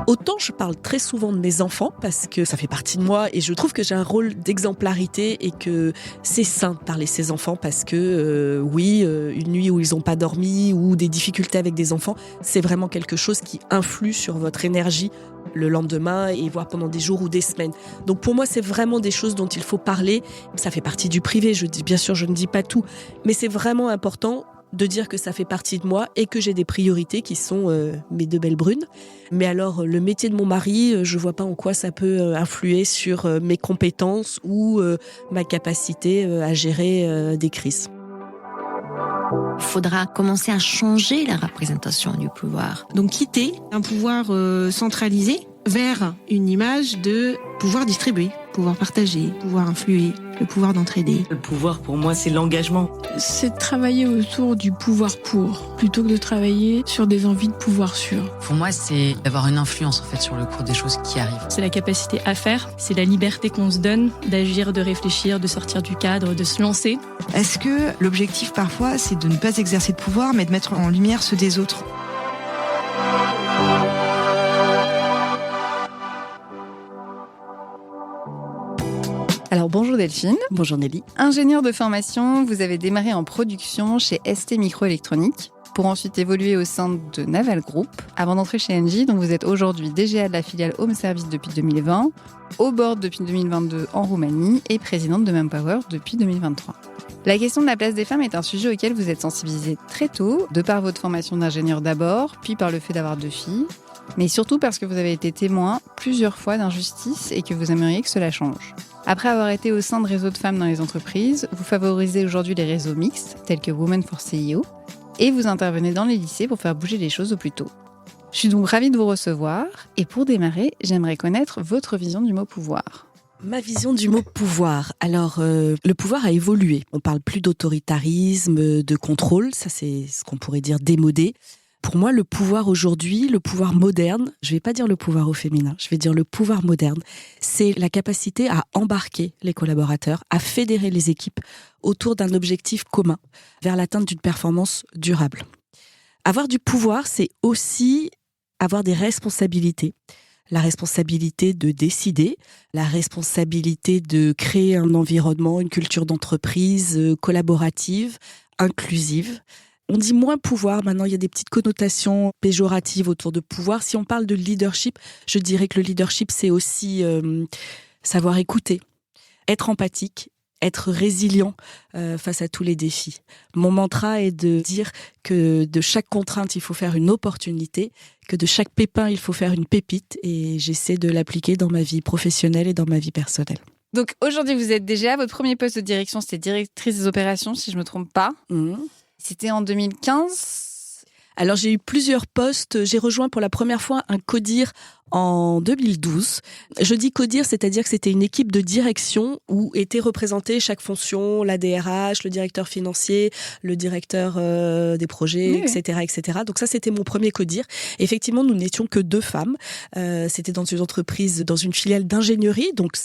Autant je parle très souvent de mes enfants parce que ça fait partie de moi et je trouve que j'ai un rôle d'exemplarité et que c'est sain de parler de ses enfants parce que une nuit où ils n'ont pas dormi ou des difficultés avec des enfants, c'est vraiment quelque chose qui influe sur votre énergie le lendemain et voire pendant des jours ou des semaines. Donc pour moi, c'est vraiment des choses dont il faut parler. Ça fait partie du privé, bien sûr, je ne dis pas tout, mais c'est vraiment important de dire que ça fait partie de moi et que j'ai des priorités qui sont mes deux belles brunes. Mais alors, le métier de mon mari, je vois pas en quoi ça peut influer sur mes compétences ou ma capacité à gérer des crises. Il faudra commencer à changer la représentation du pouvoir. Donc quitter un pouvoir centralisé vers une image de pouvoir distribuer, pouvoir partager, pouvoir influer, le pouvoir d'entraider. Le pouvoir, pour moi, c'est l'engagement. C'est de travailler autour du pouvoir pour, plutôt que de travailler sur des envies de pouvoir sur. Pour moi, c'est d'avoir une influence en fait sur le cours des choses qui arrivent. C'est la capacité à faire, c'est la liberté qu'on se donne d'agir, de réfléchir, de sortir du cadre, de se lancer. Est-ce que l'objectif parfois, c'est de ne pas exercer de pouvoir, mais de mettre en lumière ceux des autres ? Alors bonjour Delphine. Bonjour Nelly. Ingénieure de formation, vous avez démarré en production chez ST Microélectronique pour ensuite évoluer au sein de Naval Group avant d'entrer chez Engie, dont vous êtes aujourd'hui DGA de la filiale Home Service depuis 2020, au board depuis 2022 en Roumanie et présidente de Manpower depuis 2023. La question de la place des femmes est un sujet auquel vous êtes sensibilisée très tôt, de par votre formation d'ingénieur d'abord, puis par le fait d'avoir 2 filles, mais surtout parce que vous avez été témoin plusieurs fois d'injustice et que vous aimeriez que cela change. Après avoir été au sein de réseaux de femmes dans les entreprises, vous favorisez aujourd'hui les réseaux mixtes, tels que Women for CEO, et vous intervenez dans les lycées pour faire bouger les choses au plus tôt. Je suis donc ravie de vous recevoir, et pour démarrer, j'aimerais connaître votre vision du mot pouvoir. Ma vision du mot pouvoir. Alors, le pouvoir a évolué. On parle plus d'autoritarisme, de contrôle, ça c'est ce qu'on pourrait dire démodé. Pour moi, le pouvoir aujourd'hui, le pouvoir moderne, je ne vais pas dire le pouvoir au féminin, je vais dire le pouvoir moderne, c'est la capacité à embarquer les collaborateurs, à fédérer les équipes autour d'un objectif commun, vers l'atteinte d'une performance durable. Avoir du pouvoir, c'est aussi avoir des responsabilités. La responsabilité de décider, la responsabilité de créer un environnement, une culture d'entreprise collaborative, inclusive. On dit moins pouvoir, maintenant il y a des petites connotations péjoratives autour de pouvoir. Si on parle de leadership, je dirais que le leadership c'est aussi savoir écouter, être empathique, être résilient face à tous les défis. Mon mantra est de dire que de chaque contrainte il faut faire une opportunité, que de chaque pépin il faut faire une pépite et j'essaie de l'appliquer dans ma vie professionnelle et dans ma vie personnelle. Donc aujourd'hui vous êtes DGA, votre premier poste de direction c'était directrice des opérations si je ne me trompe pas. C'était en 2015 ? Alors j'ai eu plusieurs postes. J'ai rejoint pour la première fois un CODIR en 2012. Je dis CODIR, c'est-à-dire que c'était une équipe de direction où étaient représentées chaque fonction, la DRH, le directeur financier, le directeur des projets, etc., etc. Donc ça, c'était mon premier CODIR. Effectivement, nous n'étions que 2 femmes. C'était dans une entreprise, dans une filiale d'ingénierie. Donc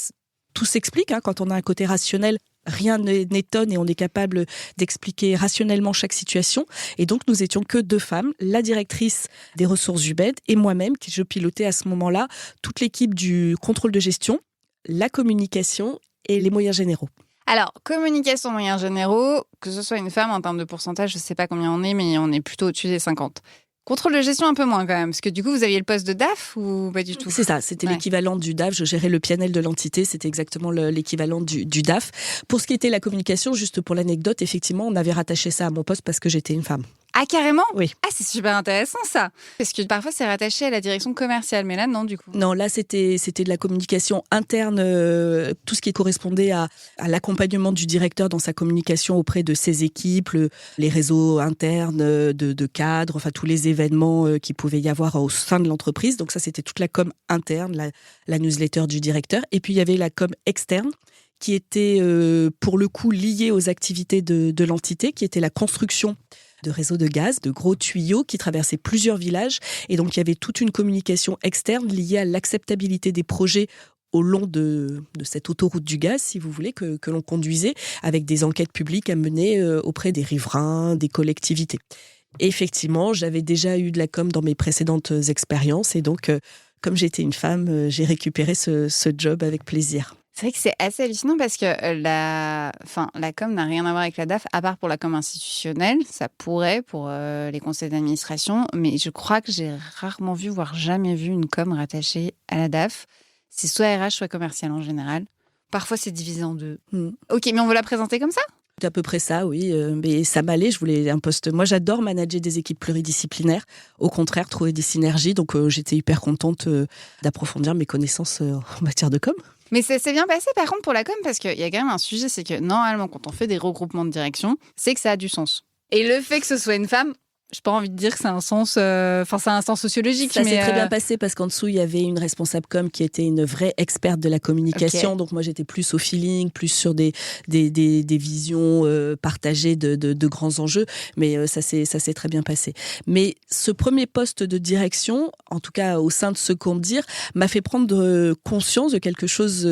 tout s'explique quand on a un côté rationnel. Rien n'étonne et on est capable d'expliquer rationnellement chaque situation. Et donc, nous étions que 2 femmes, la directrice des ressources humaines et moi-même, qui je pilotais à ce moment-là toute l'équipe du contrôle de gestion, la communication et les moyens généraux. Alors, communication, moyens généraux, que ce soit une femme en termes de pourcentage, je ne sais pas combien on est, mais on est plutôt au-dessus des 50. Contrôle de gestion un peu moins quand même, parce que du coup vous aviez le poste de DAF ou pas du tout ? C'est ça, c'était l'équivalent du DAF, je gérais le PNL de l'entité, c'était exactement l'équivalent du DAF. Pour ce qui était la communication, juste pour l'anecdote, effectivement on avait rattaché ça à mon poste parce que j'étais une femme. Ah carrément ? Oui. Ah c'est super intéressant ça. Parce que parfois c'est rattaché à la direction commerciale, mais là non du coup. Non, là c'était de la communication interne, tout ce qui correspondait à l'accompagnement du directeur dans sa communication auprès de ses équipes, les réseaux internes de cadres, enfin tous les événements qu'il pouvait y avoir au sein de l'entreprise. Donc ça c'était toute la com interne, la newsletter du directeur. Et puis il y avait la com externe qui était pour le coup liée aux activités de l'entité, qui était la construction de réseaux de gaz, de gros tuyaux qui traversaient plusieurs villages. Et donc, il y avait toute une communication externe liée à l'acceptabilité des projets au long de cette autoroute du gaz, si vous voulez, que l'on conduisait avec des enquêtes publiques à mener auprès des riverains, des collectivités. Et effectivement, j'avais déjà eu de la com dans mes précédentes expériences et donc, comme j'étais une femme, j'ai récupéré ce job avec plaisir. C'est vrai que c'est assez hallucinant parce que la com n'a rien à voir avec la DAF, à part pour la com institutionnelle. Ça pourrait pour les conseils d'administration, mais je crois que j'ai rarement vu, voire jamais vu une com rattachée à la DAF. C'est soit RH, soit commercial en général. Parfois, c'est divisé en deux. Ok, mais on veut la présenter comme ça ? C'est à peu près ça, oui. Mais ça m'allait, je voulais un poste. Moi, j'adore manager des équipes pluridisciplinaires. Au contraire, trouver des synergies. Donc, j'étais hyper contente d'approfondir mes connaissances en matière de com. Mais c'est bien passé, par contre, pour la com, parce qu'il y a quand même un sujet, c'est que normalement, quand on fait des regroupements de direction, c'est que ça a du sens. Et le fait que ce soit une femme, j'ai pas envie de dire que ça a un sens, ça a un sens sociologique. Ça s'est très bien passé parce qu'en dessous, il y avait une responsable com qui était une vraie experte de la communication. Okay. Donc moi, j'étais plus au feeling, plus sur des visions partagées de grands enjeux. Mais ça s'est très bien passé. Mais ce premier poste de direction, en tout cas au sein de Secours Dire, m'a fait prendre conscience de quelque chose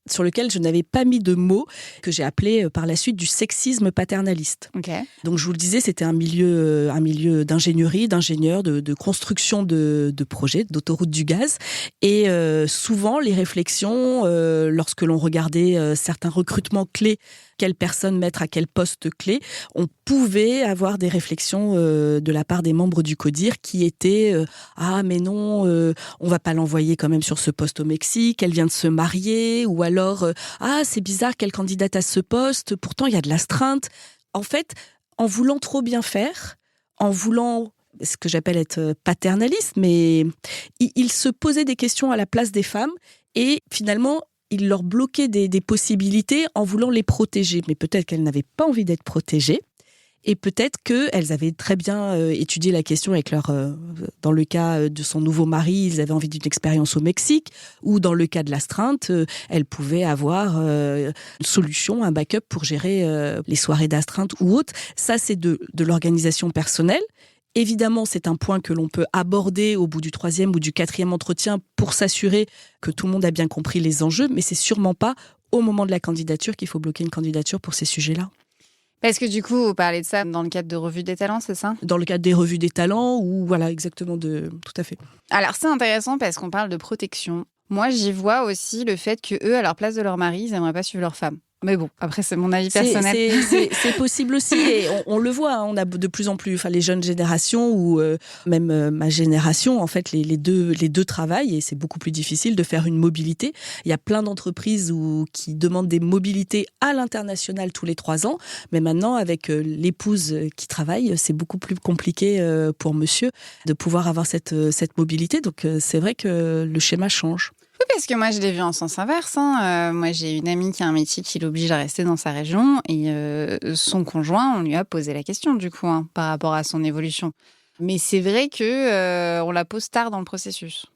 sur lequel je n'avais pas mis de mots, que j'ai appelé par la suite du sexisme paternaliste. Okay. Donc je vous le disais, c'était un milieu d'ingénierie, d'ingénieurs, de construction de projets, d'autoroutes du gaz. Et souvent, les réflexions, lorsque l'on regardait certains recrutements clés, quelle personne mettre à quel poste clé, on pouvait avoir des réflexions de la part des membres du CODIR qui étaient ah mais non, on va pas l'envoyer quand même sur ce poste au Mexique, elle vient de se marier, ou alors ah c'est bizarre qu'elle candidate à ce poste, pourtant il y a de l'astreinte. En fait, en voulant trop bien faire, en voulant ce que j'appelle être paternaliste, mais il se posait des questions à la place des femmes et finalement il leur bloquait des possibilités en voulant les protéger. Mais peut-être qu'elles n'avaient pas envie d'être protégées. Et peut-être qu'elles avaient très bien étudié la question avec dans le cas de son nouveau mari, ils avaient envie d'une expérience au Mexique. Ou dans le cas de l'astreinte, elles pouvaient avoir une solution, un backup pour gérer les soirées d'astreinte ou autres. Ça, c'est de l'organisation personnelle. Évidemment, c'est un point que l'on peut aborder au bout du 3e ou du 4e entretien pour s'assurer que tout le monde a bien compris les enjeux, mais c'est sûrement pas au moment de la candidature qu'il faut bloquer une candidature pour ces sujets-là. Parce que du coup, vous parlez de ça dans le cadre de revues des talents, c'est ça ? Dans le cadre des revues des talents, ou voilà, exactement, tout à fait. Alors c'est intéressant parce qu'on parle de protection. Moi, j'y vois aussi le fait qu'eux, à leur place de leur mari, ils n'aimeraient pas suivre leur femme. Mais bon, après, c'est mon avis personnel. C'est possible aussi, et on le voit, hein, on a de plus en plus, les jeunes générations, ou même ma génération, en fait, les deux travaillent, et c'est beaucoup plus difficile de faire une mobilité. Il y a plein d'entreprises qui demandent des mobilités à l'international tous les 3 ans, mais maintenant, avec l'épouse qui travaille, c'est beaucoup plus compliqué pour monsieur de pouvoir avoir cette mobilité. Donc, c'est vrai que le schéma change. Oui, parce que moi, je l'ai vu en sens inverse. Moi, j'ai une amie qui a un métier qui l'oblige à rester dans sa région et son conjoint, on lui a posé la question, du coup, par rapport à son évolution. Mais c'est vrai que on la pose tard dans le processus.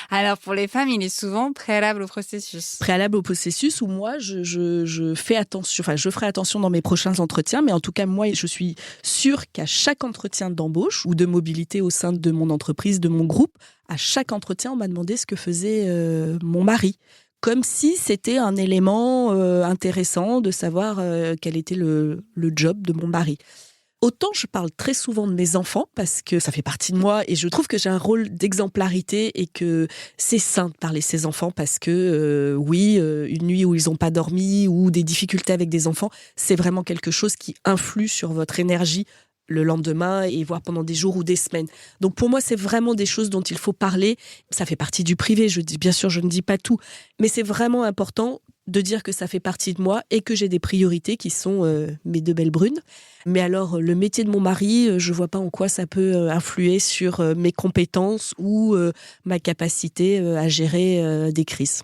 Alors, pour les femmes, il est souvent préalable au processus. Préalable au processus où moi, je fais attention, je ferai attention dans mes prochains entretiens, mais en tout cas, moi, je suis sûre qu'à chaque entretien d'embauche ou de mobilité au sein de mon entreprise, de mon groupe, à chaque entretien, on m'a demandé ce que faisait mon mari. Comme si c'était un élément intéressant de savoir quel était le job de mon mari. Autant je parle très souvent de mes enfants parce que ça fait partie de moi et je trouve que j'ai un rôle d'exemplarité et que c'est sain de parler de ses enfants parce que une nuit où ils n'ont pas dormi ou des difficultés avec des enfants, c'est vraiment quelque chose qui influe sur votre énergie le lendemain et voire pendant des jours ou des semaines. Donc pour moi, c'est vraiment des choses dont il faut parler. Ça fait partie du privé, bien sûr, je ne dis pas tout, mais c'est vraiment important de dire que ça fait partie de moi et que j'ai des priorités qui sont mes 2 belles brunes. Mais alors, le métier de mon mari, je vois pas en quoi ça peut influer sur mes compétences ou ma capacité à gérer des crises.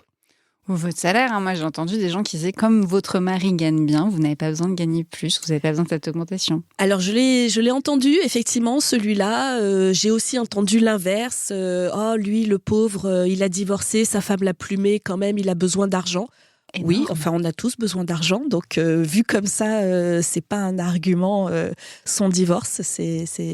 Ou votre salaire, moi j'ai entendu des gens qui disaient comme votre mari gagne bien, vous n'avez pas besoin de gagner plus, vous n'avez pas besoin de cette augmentation. Alors je l'ai entendu, effectivement, celui-là. J'ai aussi entendu l'inverse. Oh lui, le pauvre, il a divorcé, sa femme l'a plumé, quand même, il a besoin d'argent. Énorme. Oui, enfin on a tous besoin d'argent, donc vu comme ça, c'est pas un argument son divorce.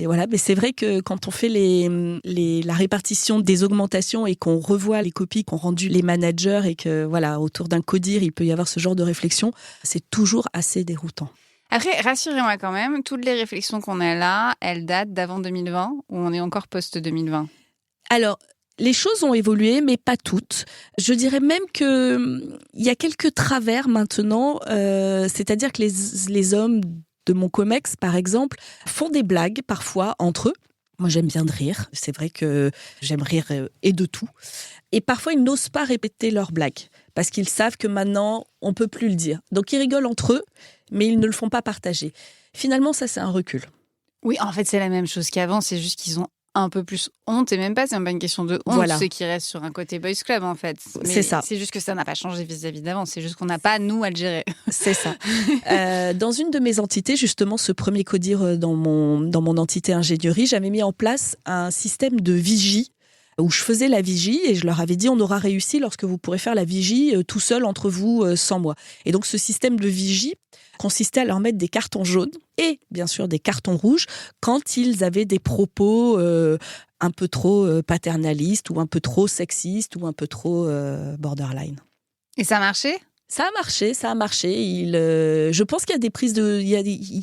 Voilà, mais c'est vrai que quand on fait la répartition des augmentations et qu'on revoit les copies qu'ont rendues les managers et que voilà autour d'un CODIR il peut y avoir ce genre de réflexion, c'est toujours assez déroutant. Après, rassurez-moi quand même, toutes les réflexions qu'on a là, elles datent d'avant 2020 ou on est encore post-2020 ? Alors, les choses ont évolué, mais pas toutes. Je dirais même que il y a quelques travers maintenant, c'est-à-dire que les hommes de mon comex, par exemple, font des blagues parfois entre eux. Moi, j'aime bien de rire. C'est vrai que j'aime rire et de tout. Et parfois, ils n'osent pas répéter leurs blagues parce qu'ils savent que maintenant, on peut plus le dire. Donc, ils rigolent entre eux, mais ils ne le font pas partager. Finalement, ça, c'est un recul. Oui, en fait, c'est la même chose qu'avant. C'est juste qu'ils ont un peu plus honte. Et même pas, c'est même pas une question de honte, Voilà. ceux qui restent sur un côté boys club, en fait. Mais C'est ça. C'est juste que ça n'a pas changé vis-à-vis d'avant. C'est juste qu'on n'a pas, nous, à le gérer. C'est ça. Dans une de mes entités, justement, ce premier codir dans mon entité ingénierie, j'avais mis en place un système de vigie où je faisais la vigie et je leur avais dit on aura réussi lorsque vous pourrez faire la vigie tout seul entre vous sans moi. Et donc ce système de vigie consistait à leur mettre des cartons jaunes et bien sûr des cartons rouges quand ils avaient des propos un peu trop paternalistes ou un peu trop sexistes ou un peu trop borderline. Et ça a marché ? Ça a marché. Je pense qu'il y a des prises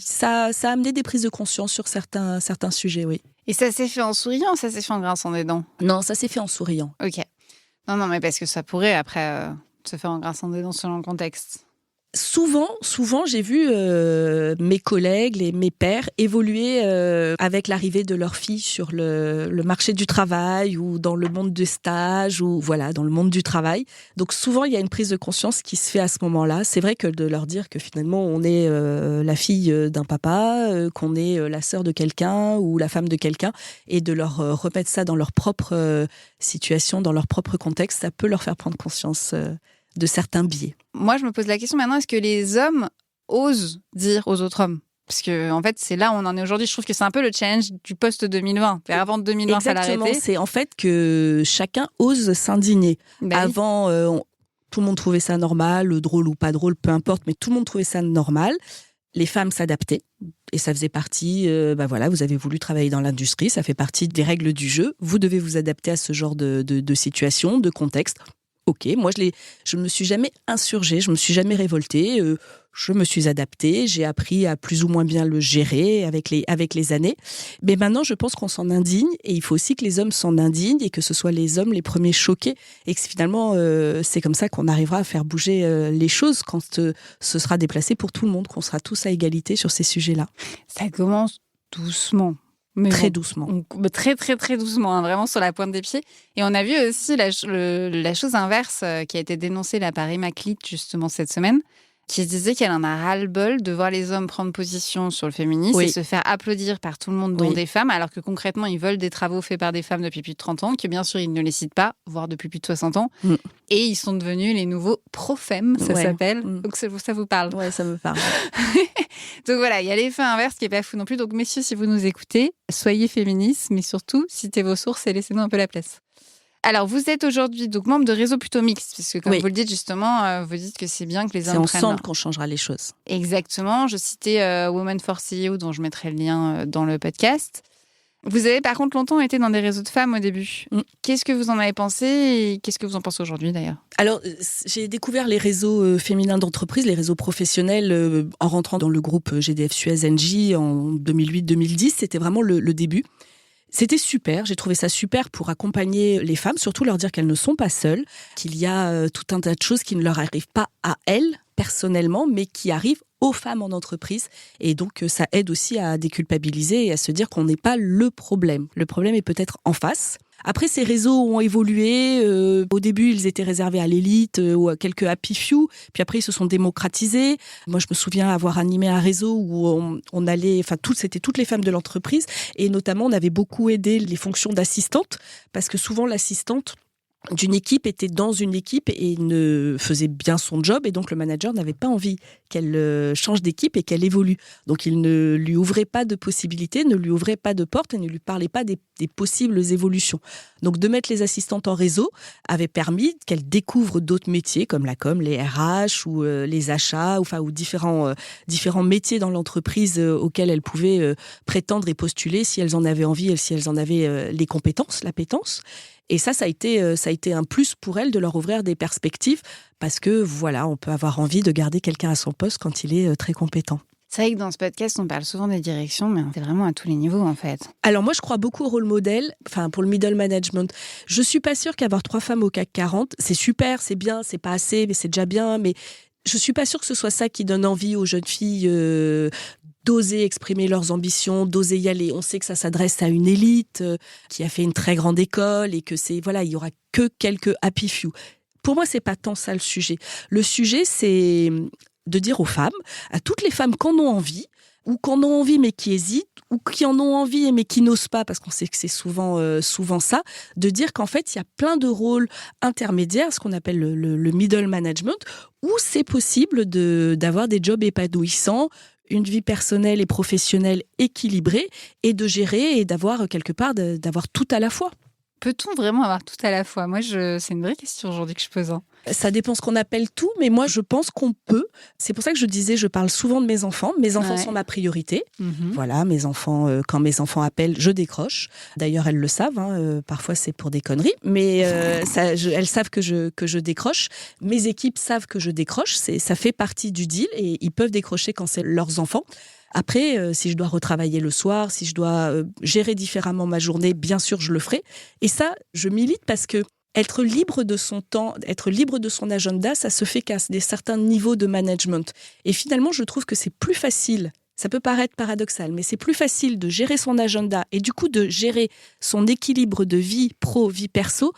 ça a amené des prises de conscience sur certains sujets, oui. Et ça s'est fait en souriant ou ça s'est fait en grinçant des dents ? Non, ça s'est fait en souriant. Ok. Non, mais parce que ça pourrait après se faire en grinçant des dents selon le contexte. Souvent, j'ai vu mes collègues, mes pairs évoluer avec l'arrivée de leurs filles sur le marché du travail ou dans le monde du stage ou voilà, dans le monde du travail. Donc souvent, il y a une prise de conscience qui se fait à ce moment-là. C'est vrai que de leur dire que finalement, on est la fille d'un papa, qu'on est la sœur de quelqu'un ou la femme de quelqu'un et de leur remettre ça dans leur propre situation, dans leur propre contexte, ça peut leur faire prendre conscience de certains biais. Moi, je me pose la question maintenant, est-ce que les hommes osent dire aux autres hommes ? Parce que, en fait, c'est là où on en est aujourd'hui. Je trouve que c'est un peu le challenge du post-2020. Avant 2020, ça l'a Exactement, arrêté. c'est en fait que chacun ose s'indigner. Bah oui. Avant, tout le monde trouvait ça normal, drôle ou pas drôle, peu importe, mais tout le monde trouvait ça normal. Les femmes s'adaptaient et ça faisait partie, vous avez voulu travailler dans l'industrie, ça fait partie des règles du jeu. Vous devez vous adapter à ce genre de situation, de contexte. Ok, moi je ne me suis jamais insurgée, je me suis jamais révoltée, je me suis adaptée, j'ai appris à plus ou moins bien le gérer avec les années. Mais maintenant, je pense qu'on s'en indigne et il faut aussi que les hommes s'en indignent et que ce soit les hommes les premiers choqués et que finalement c'est comme ça qu'on arrivera à faire bouger les choses quand ce sera déplacé pour tout le monde, qu'on sera tous à égalité sur ces sujets-là. Ça commence doucement. Mais Très bon, doucement. Très, très, très doucement, hein, vraiment sur la pointe des pieds. Et on a vu aussi la chose inverse qui a été dénoncée là, par Emma Clit, justement, cette semaine, qui disait qu'elle en a ras-le-bol de voir les hommes prendre position sur le féminisme Oui. et se faire applaudir par tout le monde, dont Oui. des femmes, alors que concrètement, ils veulent des travaux faits par des femmes depuis plus de 30 ans, que bien sûr, ils ne les citent pas, voire depuis plus de 60 ans. Mm. Et ils sont devenus les nouveaux pro-femmes, ça Ouais. s'appelle. Mm. Donc ça vous parle. Ouais, ça me parle. Donc voilà, il y a l'effet inverse qui est pas fou non plus. Donc messieurs, si vous nous écoutez, soyez féministes, mais surtout, citez vos sources et laissez-nous un peu la place. Alors, vous êtes aujourd'hui donc membre de réseaux plutôt mixtes, parce que comme Oui. vous le dites justement, vous dites que c'est bien que les C'est hommes prennent... ensemble qu'on changera les choses. Exactement. Je citais Women for CEO, dont je mettrai le lien dans le podcast. Vous avez par contre longtemps été dans des réseaux de femmes au début. Mm. Qu'est-ce que vous en avez pensé et qu'est-ce que vous en pensez aujourd'hui d'ailleurs ? Alors, j'ai découvert les réseaux féminins d'entreprise, les réseaux professionnels, en rentrant dans le groupe GDF Suez NJ en 2008-2010. C'était vraiment le début. C'était super, j'ai trouvé ça super pour accompagner les femmes, surtout leur dire qu'elles ne sont pas seules, qu'il y a tout un tas de choses qui ne leur arrivent pas à elles, personnellement, mais qui arrivent aux femmes en entreprise. Et donc, ça aide aussi à déculpabiliser et à se dire qu'on n'est pas le problème. Le problème est peut-être en face. Après, ces réseaux ont évolué. Au début, ils étaient réservés à l'élite ou à quelques happy few. Puis après, ils se sont démocratisés. Moi, je me souviens avoir animé un réseau où on allait... Enfin, c'était toutes les femmes de l'entreprise. Et notamment, on avait beaucoup aidé les fonctions d'assistante. Parce que souvent, l'assistante d'une équipe était dans une équipe et ne faisait bien son job. Et donc, le manager n'avait pas envie qu'elle change d'équipe et qu'elle évolue. Donc, il ne lui ouvrait pas de possibilités, ne lui ouvrait pas de portes et ne lui parlait pas des possibles évolutions. Donc, de mettre les assistantes en réseau avait permis qu'elles découvrent d'autres métiers comme la com, les RH ou les achats, ou différents métiers dans l'entreprise auxquels elles pouvaient prétendre et postuler si elles en avaient envie et si elles en avaient les compétences, l'appétence. Et ça a été un plus pour elles de leur ouvrir des perspectives parce que, voilà, on peut avoir envie de garder quelqu'un à son poste quand il est très compétent. C'est vrai que dans ce podcast, on parle souvent des directions, mais c'est vraiment à tous les niveaux, en fait. Alors moi, je crois beaucoup au rôle modèle, pour le middle management. Je suis pas sûre qu'avoir 3 femmes au CAC 40, c'est super, c'est bien, c'est pas assez, mais c'est déjà bien. Mais je suis pas sûre que ce soit ça qui donne envie aux jeunes filles d'oser exprimer leurs ambitions, d'oser y aller. On sait que ça s'adresse à une élite qui a fait une très grande école et que il y aura que quelques happy few. Pour moi, c'est pas tant ça le sujet. Le sujet, c'est de dire aux femmes, à toutes les femmes qui en ont envie, ou qui en ont envie mais qui hésitent, ou qui en ont envie mais qui n'osent pas, parce qu'on sait que c'est souvent ça, de dire qu'en fait, il y a plein de rôles intermédiaires, ce qu'on appelle le middle management, où c'est possible d'avoir des jobs épanouissants, une vie personnelle et professionnelle équilibrée, et de gérer et d'avoir quelque part, d'avoir tout à la fois. Peut-on vraiment avoir tout à la fois ? Moi, c'est une vraie question aujourd'hui que je pose. Ça dépend ce qu'on appelle tout, mais moi, je pense qu'on peut. C'est pour ça que je disais, je parle souvent de mes enfants. Mes enfants sont ma priorité. Voilà, mes enfants, quand mes enfants appellent, je décroche. D'ailleurs, elles le savent. Parfois, c'est pour des conneries, mais elles savent que je décroche. Mes équipes savent que je décroche. Ça fait partie du deal et ils peuvent décrocher quand c'est leurs enfants. Après, si je dois retravailler le soir, si je dois gérer différemment ma journée, bien sûr, je le ferai. Et ça, je milite parce que être libre de son temps, être libre de son agenda, ça se fait qu'à certains niveaux de management. Et finalement, je trouve que c'est plus facile, ça peut paraître paradoxal, mais c'est plus facile de gérer son agenda et du coup de gérer son équilibre de vie pro, vie perso,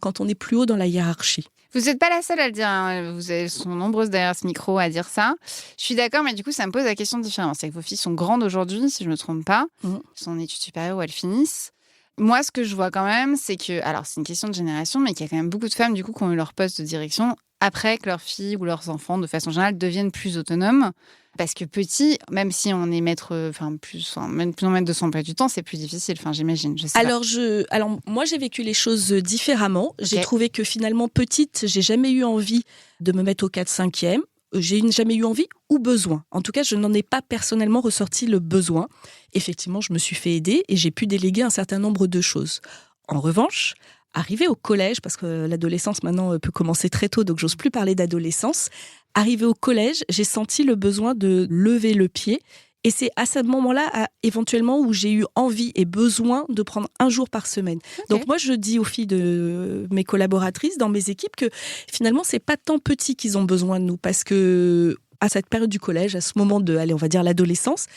quand on est plus haut dans la hiérarchie. Vous n'êtes pas la seule à le dire, hein. Vous sont nombreuses derrière ce micro à dire ça. Je suis d'accord, mais du coup, ça me pose la question différente. C'est que vos filles sont grandes aujourd'hui, si je ne me trompe pas. Elles sont en études supérieures où elles finissent. Moi, ce que je vois quand même, c'est que, alors c'est une question de génération, mais qu'il y a quand même beaucoup de femmes du coup qui ont eu leur poste de direction après que leurs filles ou leurs enfants, de façon générale, deviennent plus autonomes. Parce que petit, même si on est maître, plus en maître de son emploi du temps, c'est plus difficile, j'imagine. Je sais alors moi, j'ai vécu les choses différemment. Okay. J'ai trouvé que finalement, petite, j'ai jamais eu envie de me mettre au 4-5e. J'ai jamais eu envie ou besoin. En tout cas, je n'en ai pas personnellement ressorti le besoin. Effectivement, je me suis fait aider et j'ai pu déléguer un certain nombre de choses. En revanche, arrivé au collège, parce que l'adolescence maintenant peut commencer très tôt, donc j'ose plus parler d'adolescence. Arrivé au collège, j'ai senti le besoin de lever le pied. Et c'est à ce moment-là, éventuellement, où j'ai eu envie et besoin de prendre un jour par semaine. Okay. Donc moi, je dis aux filles de mes collaboratrices dans mes équipes que finalement, c'est pas tant petit qu'ils ont besoin de nous, parce que à cette période du collège, à ce moment de, on va dire l'adolescence,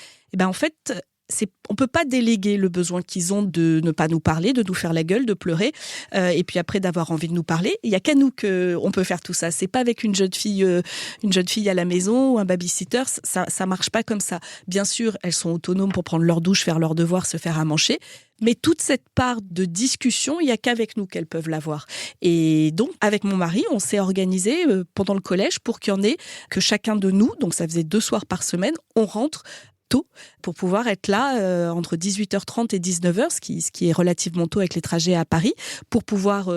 en fait, on peut pas déléguer le besoin qu'ils ont de ne pas nous parler, de nous faire la gueule, de pleurer, et puis après d'avoir envie de nous parler. Il y a qu'à nous qu'on peut faire tout ça. C'est pas avec une jeune fille à la maison ou un babysitter. Ça marche pas comme ça. Bien sûr, elles sont autonomes pour prendre leur douche, faire leurs devoirs, se faire à manger. Mais toute cette part de discussion, il y a qu'avec nous qu'elles peuvent l'avoir. Et donc, avec mon mari, on s'est organisé pendant le collège pour qu'il y en ait que chacun de nous, donc ça faisait 2 soirs par semaine, on rentre tôt pour pouvoir être là entre 18h30 et 19h, ce qui est relativement tôt avec les trajets à Paris, pour pouvoir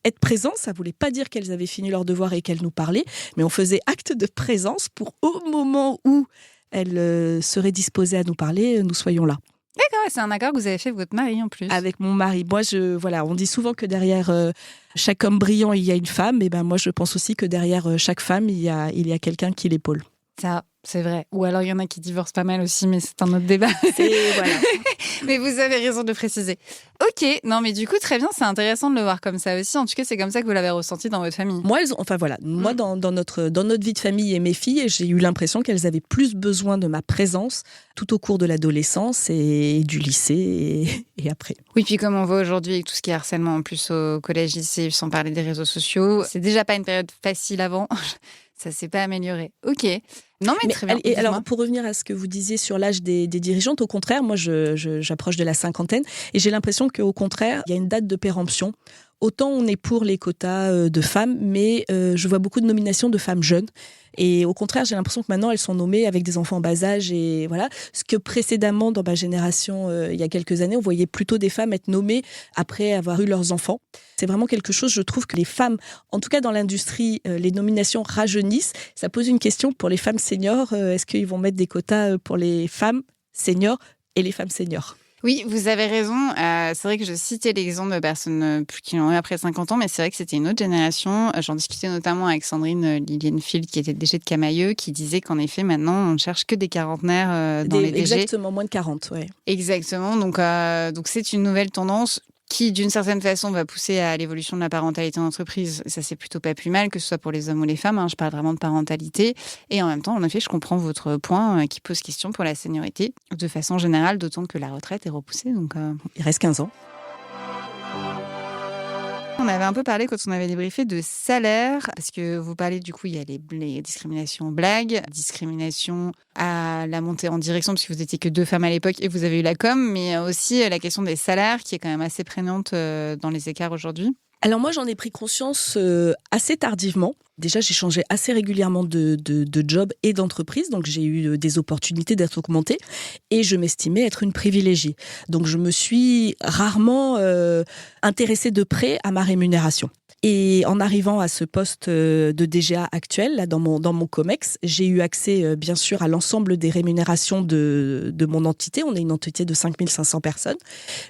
être présent. Ça ne voulait pas dire qu'elles avaient fini leurs devoirs et qu'elles nous parlaient, mais on faisait acte de présence pour, au moment où elles seraient disposées à nous parler, nous soyons là. D'accord, c'est un accord que vous avez fait avec votre mari en plus. Avec mon mari. Moi, on dit souvent que derrière chaque homme brillant, il y a une femme. Et moi, je pense aussi que derrière chaque femme, il y a quelqu'un qui l'épaule. Ça, c'est vrai. Ou alors, il y en a qui divorcent pas mal aussi, mais c'est un autre débat. Voilà. Mais vous avez raison de préciser. Ok, non, mais du coup, très bien, c'est intéressant de le voir comme ça aussi. En tout cas, c'est comme ça que vous l'avez ressenti dans votre famille. Moi, dans notre vie de famille et mes filles, j'ai eu l'impression qu'elles avaient plus besoin de ma présence tout au cours de l'adolescence et du lycée et après. Oui, puis comme on voit aujourd'hui avec tout ce qui est harcèlement en plus au collège, lycée, sans parler des réseaux sociaux, c'est déjà pas une période facile avant. Ça s'est pas amélioré. Ok. Non, mais très bien. Et alors, pour revenir à ce que vous disiez sur l'âge des dirigeantes, au contraire, moi, j'approche de la 50aine et j'ai l'impression qu'au contraire, il y a une date de péremption. Autant on est pour les quotas de femmes, mais je vois beaucoup de nominations de femmes jeunes. Et au contraire, j'ai l'impression que maintenant, elles sont nommées avec des enfants en bas âge. Et voilà. Ce que précédemment, dans ma génération, il y a quelques années, on voyait plutôt des femmes être nommées après avoir eu leurs enfants. C'est vraiment quelque chose, je trouve, que les femmes, en tout cas dans l'industrie, les nominations rajeunissent. Ça pose une question pour les femmes seniors. Est-ce qu'ils vont mettre des quotas pour les femmes seniors et les femmes seniors ? Oui, vous avez raison. C'est vrai que je citais l'exemple de personnes qui ont eu après 50 ans, mais c'est vrai que c'était une autre génération. J'en discutais notamment avec Sandrine Lilienfeld, qui était DG de Camaïeu, qui disait qu'en effet, maintenant, on ne cherche que des quarantenaires dans les DG. Exactement, moins de 40, ouais. Exactement. Donc c'est une nouvelle tendance qui, d'une certaine façon, va pousser à l'évolution de la parentalité en entreprise. Ça, c'est plutôt pas plus mal, que ce soit pour les hommes ou les femmes. Je parle vraiment de parentalité. Et en même temps, en effet, je comprends votre point qui pose question pour la seniorité, de façon générale, d'autant que la retraite est repoussée. Donc, Il reste 15 ans. On avait un peu parlé, quand on avait débriefé, de salaire, parce que vous parlez, du coup, il y a les discriminations blagues, discrimination à la montée en direction, parce que vous étiez que 2 femmes à l'époque et vous avez eu la com, mais aussi la question des salaires, qui est quand même assez prégnante dans les écarts aujourd'hui. Alors moi, j'en ai pris conscience assez tardivement. Déjà, j'ai changé assez régulièrement de job et d'entreprise, donc j'ai eu des opportunités d'être augmentée et je m'estimais être une privilégiée. Donc je me suis rarement intéressée de près à ma rémunération. Et en arrivant à ce poste de DGA actuel, là, dans mon COMEX, j'ai eu accès, bien sûr, à l'ensemble des rémunérations de mon entité. On est une entité de 5500 personnes.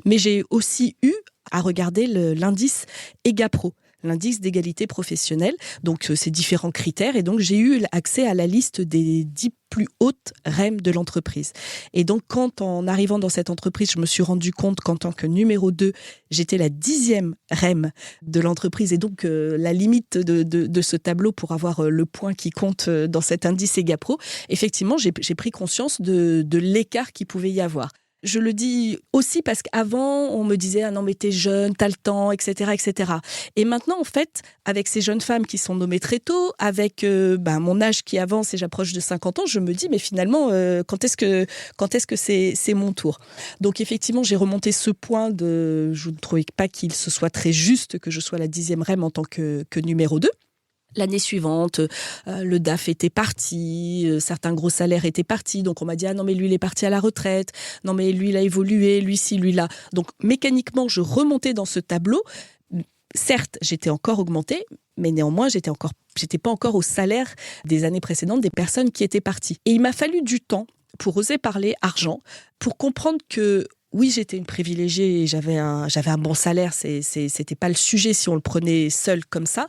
Mais j'ai aussi eu à regarder l'indice EGAPRO, l'indice d'égalité professionnelle, donc ces différents critères. Et donc, j'ai eu accès à la liste des 10 plus hautes REM de l'entreprise. Et donc, quand en arrivant dans cette entreprise, je me suis rendu compte qu'en tant que numéro 2, j'étais la 10e REM de l'entreprise. Et donc, la limite de ce tableau pour avoir le point qui compte dans cet indice EGAPRO, effectivement, j'ai pris conscience de l'écart qu'il pouvait y avoir. Je le dis aussi parce qu'avant, on me disait « Ah non, mais t'es jeune, t'as le temps, etc. etc. » Et maintenant, en fait, avec ces jeunes femmes qui sont nommées très tôt, avec mon âge qui avance et j'approche de 50 ans, je me dis « Mais finalement, quand est-ce que c'est mon tour ?» Donc effectivement, j'ai remonté ce point de... Je ne trouvais pas qu'il se soit très juste que je sois la 10e REM en tant que numéro 2. L'année suivante, le DAF était parti, certains gros salaires étaient partis, donc on m'a dit « Ah non, mais lui, il est parti à la retraite, non, mais lui, il a évolué, lui, ci, lui, là. » Donc mécaniquement, je remontais dans ce tableau. Certes, j'étais encore augmentée, mais néanmoins, j'étais pas encore au salaire des années précédentes des personnes qui étaient parties. Et il m'a fallu du temps pour oser parler argent, pour comprendre que oui, j'étais une privilégiée et j'avais un bon salaire, c'était pas le sujet si on le prenait seul comme ça.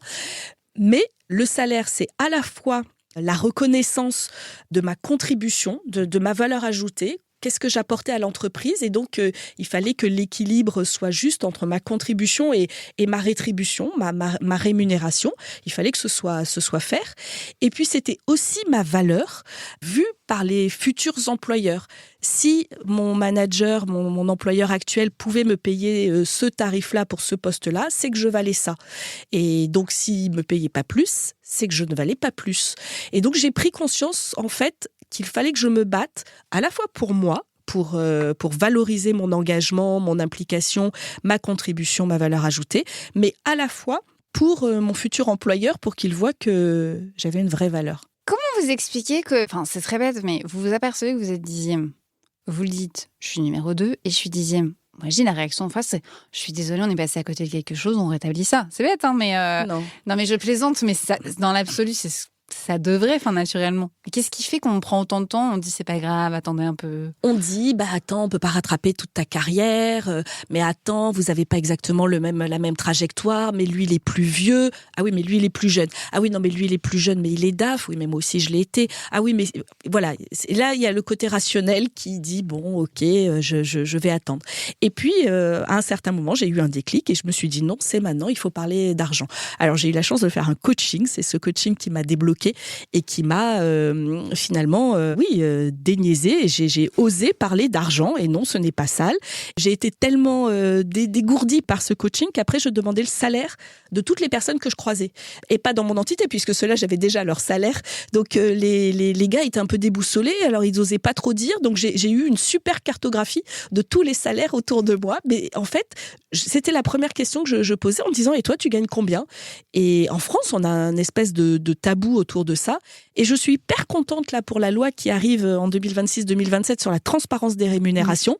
Mais le salaire, c'est à la fois la reconnaissance de ma contribution, de ma valeur ajoutée. Qu'est-ce que j'apportais à l'entreprise? Et donc, il fallait que l'équilibre soit juste entre ma contribution et ma rétribution, ma rémunération. Il fallait que ce soit faire. Et puis, c'était aussi ma valeur vue par les futurs employeurs. Si mon manager, mon employeur actuel pouvait me payer ce tarif-là pour ce poste-là, c'est que je valais ça. Et donc, s'il ne me payait pas plus, c'est que je ne valais pas plus. Et donc, j'ai pris conscience, en fait, qu'il fallait que je me batte à la fois pour moi, pour valoriser mon engagement, mon implication, ma contribution, ma valeur ajoutée, mais à la fois pour mon futur employeur, pour qu'il voie que j'avais une vraie valeur. Comment vous expliquez que, enfin c'est très bête, mais vous vous apercevez que vous êtes 10e. Vous le dites, je suis numéro 2 et je suis 10e. Moi, je dis, la réaction en face, c'est « Je suis désolée, on est passé à côté de quelque chose, on rétablit ça. » C'est bête, hein, mais... Non, mais je plaisante, mais ça, dans l'absolu, ça devrait, naturellement. Mais qu'est-ce qui fait qu'on prend autant de temps? On dit c'est pas grave, attendez un peu. On dit attends, on peut pas rattraper toute ta carrière, mais attends, vous avez pas exactement la même trajectoire, mais lui il est plus vieux. Ah oui, mais lui il est plus jeune. Ah oui, non, mais lui il est plus jeune, mais il est DAF. Oui, mais moi aussi je l'ai été. Ah oui, mais voilà. Là il y a le côté rationnel qui dit bon, ok, je vais attendre. Et puis à un certain moment j'ai eu un déclic et je me suis dit non, c'est maintenant, il faut parler d'argent. Alors j'ai eu la chance de faire un coaching. C'est ce coaching qui m'a débloqué et qui m'a finalement déniaisé. J'ai osé parler d'argent et non, ce n'est pas sale. J'ai été tellement dégourdie par ce coaching qu'après je demandais le salaire de toutes les personnes que je croisais et pas dans mon entité puisque ceux-là j'avais déjà leur salaire. Donc les gars étaient un peu déboussolés, alors ils n'osaient pas trop dire. Donc j'ai eu une super cartographie de tous les salaires autour de moi. Mais en fait, c'était la première question que je posais en me disant et toi tu gagnes combien? Et en France on a une espèce de tabou autour de ça. Et je suis hyper contente là pour la loi qui arrive en 2026-2027 sur la transparence des rémunérations.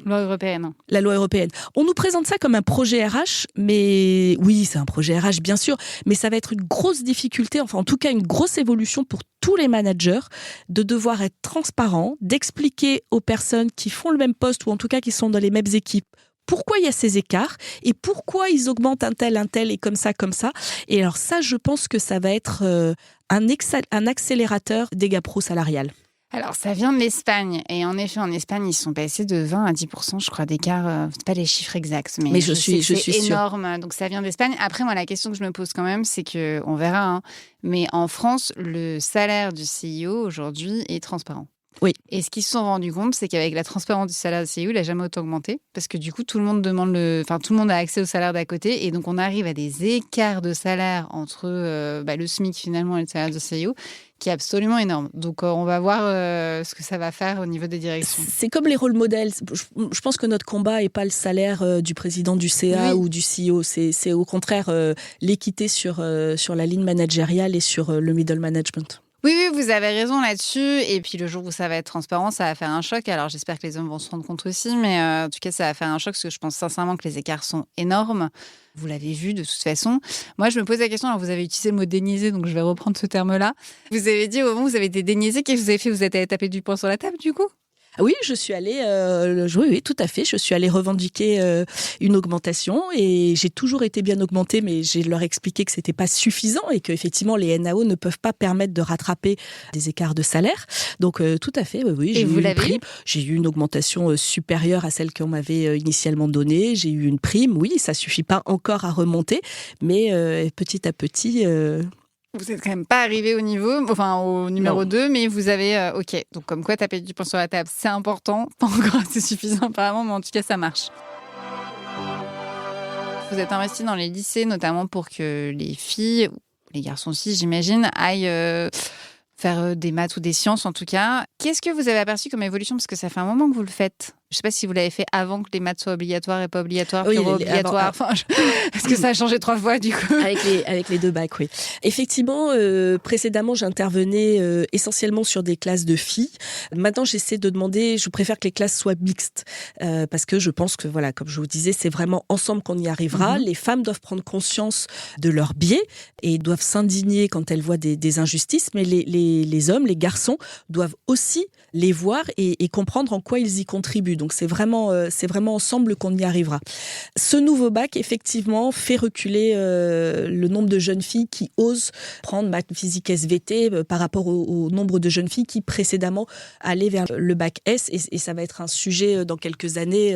Loi européenne. La loi européenne. On nous présente ça comme un projet RH, mais oui, c'est un projet RH bien sûr, mais ça va être une grosse difficulté, enfin en tout cas une grosse évolution pour tous les managers de devoir être transparents, d'expliquer aux personnes qui font le même poste ou en tout cas qui sont dans les mêmes équipes pourquoi il y a ces écarts et pourquoi ils augmentent un tel et comme ça. Et alors ça, je pense que ça va être un accélérateur des gap pro salariales. Alors, ça vient de l'Espagne. Et en effet, en Espagne, ils sont passés de 20 à 10%, je crois, d'écart. C'est pas les chiffres exacts, mais je suis sûre. C'est énorme. Donc, ça vient d'Espagne. Après, moi, la question que je me pose quand même, c'est que, on verra, hein, mais en France, le salaire du CIO aujourd'hui est transparent. Oui. Et ce qu'ils se sont rendus compte, c'est qu'avec la transparence du salaire du CIO, il n'a jamais autant augmenté. Parce que du coup, tout le monde tout le monde a accès au salaire d'à côté. Et donc, on arrive à des écarts de salaire entre le SMIC finalement et le salaire du CIO qui est absolument énorme. Donc, on va voir ce que ça va faire au niveau des directions. C'est comme les rôles modèles. Je pense que notre combat n'est pas le salaire du président du CA ou du CEO. C'est au contraire l'équité sur la ligne managériale et sur le middle management. Oui, vous avez raison là-dessus. Et puis, le jour où ça va être transparent, ça va faire un choc. Alors, j'espère que les hommes vont se rendre compte aussi. Mais en tout cas, ça va faire un choc parce que je pense sincèrement que les écarts sont énormes. Vous l'avez vu de toute façon. Moi, je me pose la question. Alors, vous avez utilisé le mot déniaiser, donc je vais reprendre ce terme-là. Vous avez dit au moment où vous avez été déniaisé, qu'est-ce que vous avez fait ? Vous êtes allé taper du poing sur la table, du coup ? Oui, je suis allée, oui, tout à fait. Je suis allée revendiquer une augmentation et j'ai toujours été bien augmentée, mais j'ai leur expliqué que c'était pas suffisant et qu'effectivement les NAO ne peuvent pas permettre de rattraper des écarts de salaire. Donc tout à fait, oui, j'ai eu une prime. J'ai eu une augmentation supérieure à celle qu'on m'avait initialement donnée. J'ai eu une prime, oui, ça suffit pas encore à remonter, mais petit à petit. Vous n'êtes quand même pas arrivé au numéro 2, mais vous avez... OK, donc comme quoi taper du poing sur la table, c'est important. Pas encore assez suffisant apparemment, mais en tout cas, ça marche. Vous êtes investi dans les lycées, notamment pour que les filles, les garçons aussi, j'imagine, aillent faire des maths ou des sciences en tout cas. Qu'est-ce que vous avez aperçu comme évolution ? Parce que ça fait un moment que vous le faites. Je ne sais pas si vous l'avez fait avant que les maths soient obligatoires et pas obligatoires, puis obligatoires. Est-ce que ça a changé 3 fois du coup ? Avec les 2 bacs, oui. Effectivement, précédemment, j'intervenais essentiellement sur des classes de filles. Maintenant, j'essaie de demander, je préfère que les classes soient mixtes parce que je pense que, voilà, comme je vous disais, c'est vraiment ensemble qu'on y arrivera. Les femmes doivent prendre conscience de leurs biais et doivent s'indigner quand elles voient des injustices, mais les hommes, les garçons doivent aussi les voir et comprendre en quoi ils y contribuent. Donc c'est vraiment ensemble qu'on y arrivera. Ce nouveau bac, effectivement, fait reculer le nombre de jeunes filles qui osent prendre maths, physique, SVT par rapport au nombre de jeunes filles qui précédemment allaient vers le bac S. Et ça va être un sujet dans quelques années.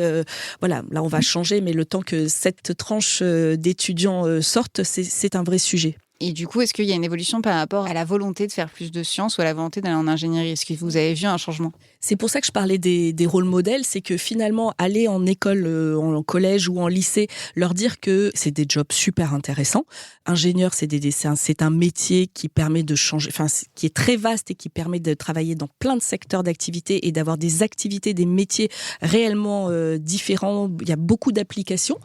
Voilà, là on va changer, mais le temps que cette tranche d'étudiants sorte, c'est un vrai sujet. Et du coup, est-ce qu'il y a une évolution par rapport à la volonté de faire plus de sciences ou à la volonté d'aller en ingénierie ? Est-ce que vous avez vu un changement ? C'est pour ça que je parlais des rôles modèles, c'est que finalement, aller en école, en collège ou en lycée, leur dire que c'est des jobs super intéressants. Ingénieur, c'est un métier qui permet de changer, qui est très vaste et qui permet de travailler dans plein de secteurs d'activité et d'avoir des activités, des métiers réellement différents. Il y a beaucoup d'applications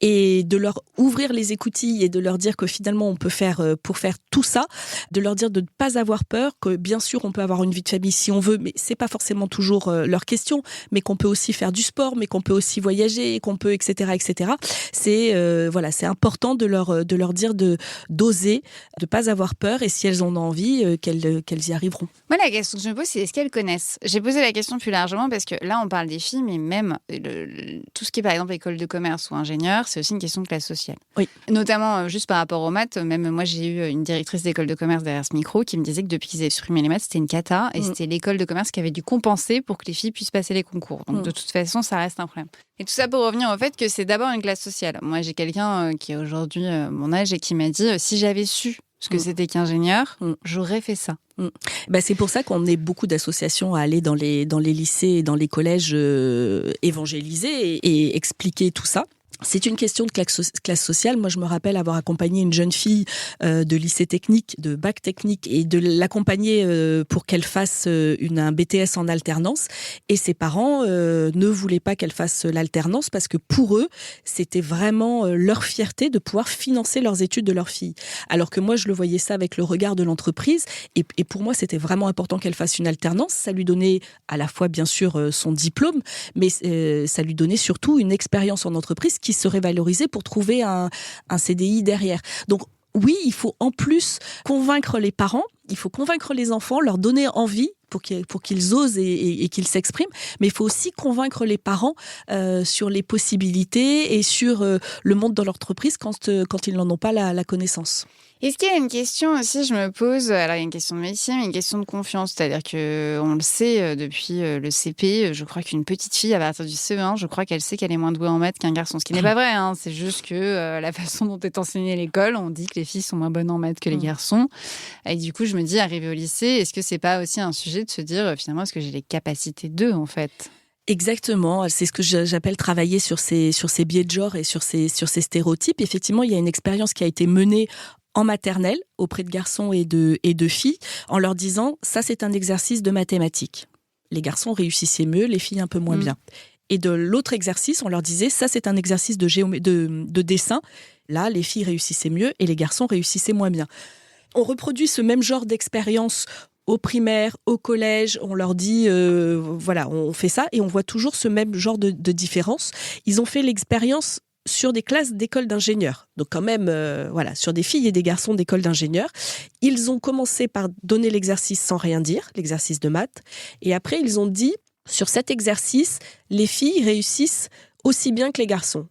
et de leur ouvrir les écoutilles et de leur dire que finalement, on peut faire pour faire tout ça, de leur dire de ne pas avoir peur, que bien sûr on peut avoir une vie de famille si on veut, mais c'est pas forcément toujours leur question, mais qu'on peut aussi faire du sport, mais qu'on peut aussi voyager, qu'on peut, etc. C'est important de leur dire d'oser, de pas avoir peur, et si elles en ont envie, qu'elles y arriveront. Moi, la question que je me pose, c'est est-ce qu'elles connaissent ? J'ai posé la question plus largement parce que là, on parle des filles, mais même tout ce qui est par exemple école de commerce ou ingénieur, c'est aussi une question de classe sociale. Oui. Notamment juste par rapport aux maths, même moi, j'ai eu une directrice d'école de commerce derrière ce micro qui me disait que depuis qu'ils avaient supprimé les maths, c'était une cata et c'était l'école de commerce qui avait dû compenser pour que les filles puissent passer les concours. Donc de toute façon, ça reste un problème. Et tout ça pour revenir au fait que c'est d'abord une classe sociale. Moi, j'ai quelqu'un qui a aujourd'hui mon âge et qui m'a dit si j'avais su ce que c'était qu'ingénieur, j'aurais fait ça. C'est pour ça qu'on est beaucoup d'associations à aller dans les lycées et dans les collèges évangéliser et expliquer tout ça. C'est une question de classe sociale. Moi, je me rappelle avoir accompagné une jeune fille de lycée technique, de bac technique, et de l'accompagner pour qu'elle fasse un BTS en alternance. Et ses parents ne voulaient pas qu'elle fasse l'alternance parce que pour eux, c'était vraiment leur fierté de pouvoir financer leurs études de leur fille. Alors que moi, je le voyais ça avec le regard de l'entreprise. Et pour moi, c'était vraiment important qu'elle fasse une alternance. Ça lui donnait à la fois, bien sûr, son diplôme, mais ça lui donnait surtout une expérience en entreprise qui serait valorisée pour trouver un CDI derrière. Donc oui, il faut en plus convaincre les parents, il faut convaincre les enfants, leur donner envie pour qu'ils osent et qu'ils s'expriment, mais il faut aussi convaincre les parents sur les possibilités et sur le monde dans l'entreprise quand ils n'en ont pas la connaissance. Est-ce qu'il y a une question aussi, je me pose, alors il y a une question de métier, mais une question de confiance, c'est-à-dire qu'on le sait depuis le CP, je crois qu'une petite fille à partir du CE1, je crois qu'elle sait qu'elle est moins douée en maths qu'un garçon, ce qui n'est pas vrai, hein. C'est juste que la façon dont est enseignée à l'école, on dit que les filles sont moins bonnes en maths que les garçons, et du coup je me dis, arrivé au lycée, est-ce que c'est pas aussi un sujet de se dire, finalement, est-ce que j'ai les capacités d'eux en fait ? Exactement, c'est ce que j'appelle travailler sur ces biais de genre et sur ces stéréotypes. Effectivement, il y a une expérience qui a été menée en maternelle auprès de garçons et de filles en leur disant ça c'est un exercice de mathématiques. Les garçons réussissaient mieux, les filles un peu moins bien. Et de l'autre exercice, on leur disait ça c'est un exercice de dessin. Là, les filles réussissaient mieux et les garçons réussissaient moins bien. On reproduit ce même genre d'expérience au primaire, au collège, on leur dit voilà, on fait ça et on voit toujours ce même genre de différence. Ils ont fait l'expérience sur des classes d'école d'ingénieurs. Donc quand même, voilà, sur des filles et des garçons d'école d'ingénieurs. Ils ont commencé par donner l'exercice sans rien dire, l'exercice de maths. Et après, ils ont dit, sur cet exercice, les filles réussissent aussi bien que les garçons.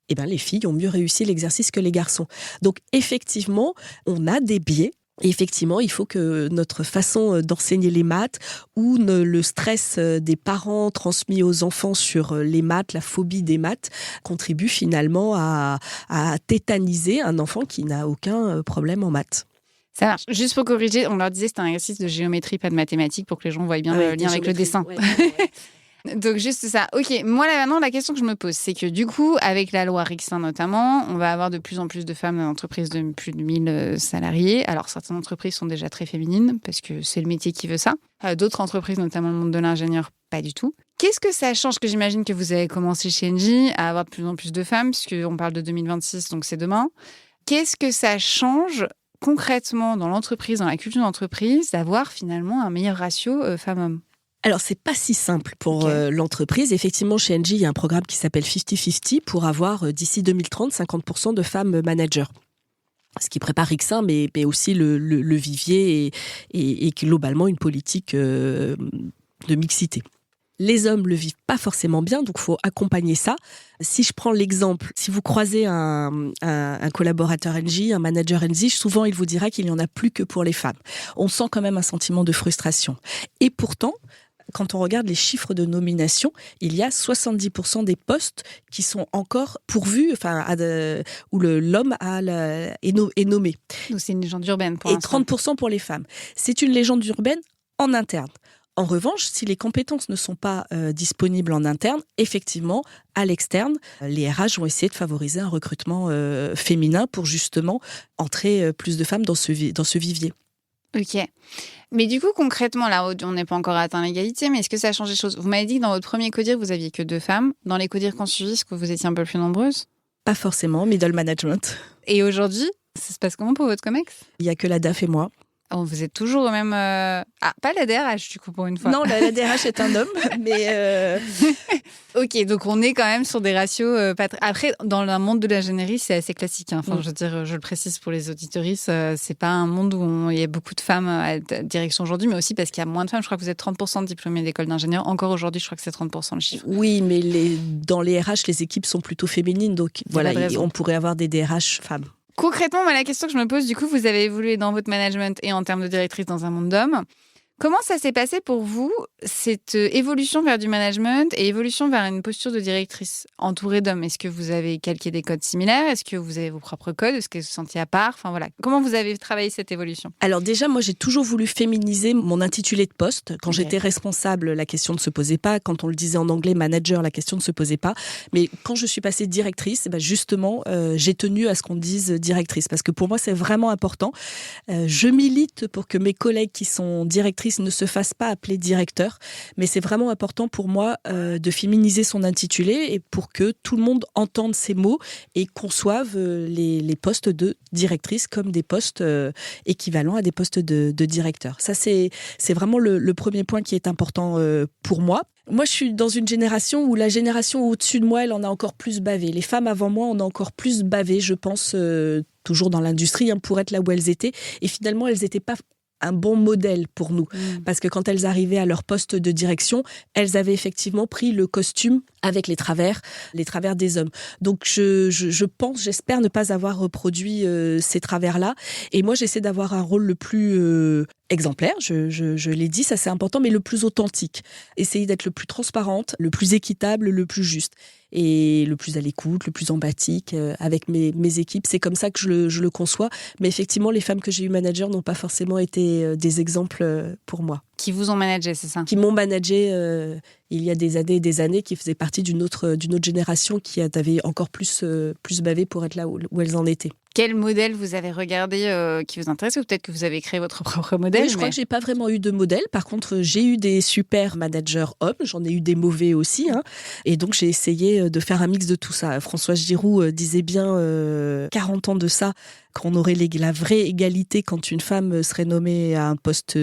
Eh bien, les filles ont mieux réussi l'exercice que les garçons. Donc effectivement, on a des biais. Et effectivement, il faut que notre façon d'enseigner les maths ou le stress des parents transmis aux enfants sur les maths, la phobie des maths, contribue finalement à tétaniser un enfant qui n'a aucun problème en maths. Ça marche. Juste pour corriger, on leur disait que c'était un exercice de géométrie, pas de mathématiques, pour que les gens voient bien le lien avec le dessin. Ouais. Donc juste ça. Ok, moi là maintenant la question que je me pose, c'est que du coup avec la loi Rixin notamment, on va avoir de plus en plus de femmes dans l'entreprise de plus de 1000 salariés. Alors certaines entreprises sont déjà très féminines parce que c'est le métier qui veut ça. D'autres entreprises, notamment le monde de l'ingénieur, pas du tout. Qu'est-ce que ça change, que j'imagine que vous avez commencé chez Engie à avoir de plus en plus de femmes, puisqu'on parle de 2026, donc c'est demain. Qu'est-ce que ça change concrètement dans l'entreprise, dans la culture d'entreprise, d'avoir finalement un meilleur ratio femmes-hommes ? Alors, c'est pas si simple pour l'entreprise. Effectivement, chez Engie, il y a un programme qui s'appelle 50-50 pour avoir, d'ici 2030, 50% de femmes managers. Ce qui prépare Rixin, mais aussi le vivier et globalement une politique de mixité. Les hommes le vivent pas forcément bien, donc il faut accompagner ça. Si je prends l'exemple, si vous croisez un collaborateur Engie, un manager Engie, souvent il vous dira qu'il n'y en a plus que pour les femmes. On sent quand même un sentiment de frustration. Et pourtant, quand on regarde les chiffres de nomination, il y a 70% des postes qui sont encore pourvus, où l'homme est nommé. Donc c'est une légende urbaine pour l'instant. Et 30% pour les femmes. C'est une légende urbaine en interne. En revanche, si les compétences ne sont pas disponibles en interne, effectivement, à l'externe, les RH vont essayer de favoriser un recrutement féminin pour justement entrer plus de femmes dans ce vivier. Ok. Mais du coup, concrètement, là, on n'est pas encore atteint l'égalité, mais est-ce que ça a changé des choses ? Vous m'avez dit que dans votre premier codir, vous aviez que 2 femmes. Dans les codires qu'on suivit, est-ce que vous étiez un peu plus nombreuses ? Pas forcément, middle management. Et aujourd'hui, ça se passe comment pour votre Comex ? Il n'y a que la DAF et moi. Oh, vous êtes toujours au même... Ah, pas la DRH, du coup, pour une fois. Non, la DRH est un homme, mais... Ok, donc on est quand même sur des ratios... Après, dans le monde de l'ingénierie, c'est assez classique. Hein. Enfin, je veux dire, je le précise pour les auditoristes, c'est pas un monde où il y a beaucoup de femmes à la direction aujourd'hui, mais aussi parce qu'il y a moins de femmes. Je crois que vous êtes 30% de diplômés d'école d'ingénieur. Encore aujourd'hui, je crois que c'est 30% le chiffre. Oui, mais dans les RH, les équipes sont plutôt féminines, donc voilà, on pourrait avoir des DRH femmes. Concrètement, la question que je me pose, du coup, vous avez évolué dans votre management et en termes de directrice dans un monde d'hommes. Comment ça s'est passé pour vous, cette évolution vers du management et évolution vers une posture de directrice entourée d'hommes? Est-ce que vous avez calqué des codes similaires? Est-ce que vous avez vos propres codes? Est-ce que vous vous sentiez à part? Enfin voilà, comment vous avez travaillé cette évolution? Alors déjà, moi, j'ai toujours voulu féminiser mon intitulé de poste. Quand Ok. j'étais responsable, la question ne se posait pas. Quand on le disait en anglais, manager, la question ne se posait pas. Mais quand je suis passée directrice, justement, j'ai tenu à ce qu'on dise directrice. Parce que pour moi, c'est vraiment important. Je milite pour que mes collègues qui sont directrices ne se fassent pas appeler directeur. Mais c'est vraiment important pour moi de féminiser son intitulé et pour que tout le monde entende ces mots et conçoive les postes de directrice comme des postes équivalents à des postes de directeur. Ça, c'est vraiment le premier point qui est important pour moi. Moi, je suis dans une génération où la génération au-dessus de moi, elle en a encore plus bavé. Les femmes avant moi en ont encore plus bavé, je pense, toujours dans l'industrie, pour être là où elles étaient. Et finalement, elles n'étaient pas un bon modèle pour nous. Parce que quand elles arrivaient à leur poste de direction, elles avaient effectivement pris le costume avec les travers des hommes. Donc je pense, j'espère ne pas avoir reproduit ces travers-là. Et moi, j'essaie d'avoir un rôle le plus exemplaire, je l'ai dit, ça c'est important, mais le plus authentique. Essayer d'être le plus transparente, le plus équitable, le plus juste. Et le plus à l'écoute, le plus empathique avec mes équipes. C'est comme ça que je le conçois. Mais effectivement, les femmes que j'ai eues managers n'ont pas forcément été des exemples pour moi. Qui vous ont managé, c'est ça? Qui m'ont managé il y a des années et des années, qui faisaient partie d'une autre génération qui avait encore plus bavé pour être là où elles en étaient. Quel modèle vous avez regardé qui vous intéresse? Ou peut-être que vous avez créé votre propre modèle? Oui, je crois que j'ai pas vraiment eu de modèle. Par contre, j'ai eu des super managers hommes. J'en ai eu des mauvais aussi. Et donc, j'ai essayé de faire un mix de tout ça. Françoise Giroud disait bien 40 ans de ça qu'on aurait la vraie égalité quand une femme serait nommée à un poste...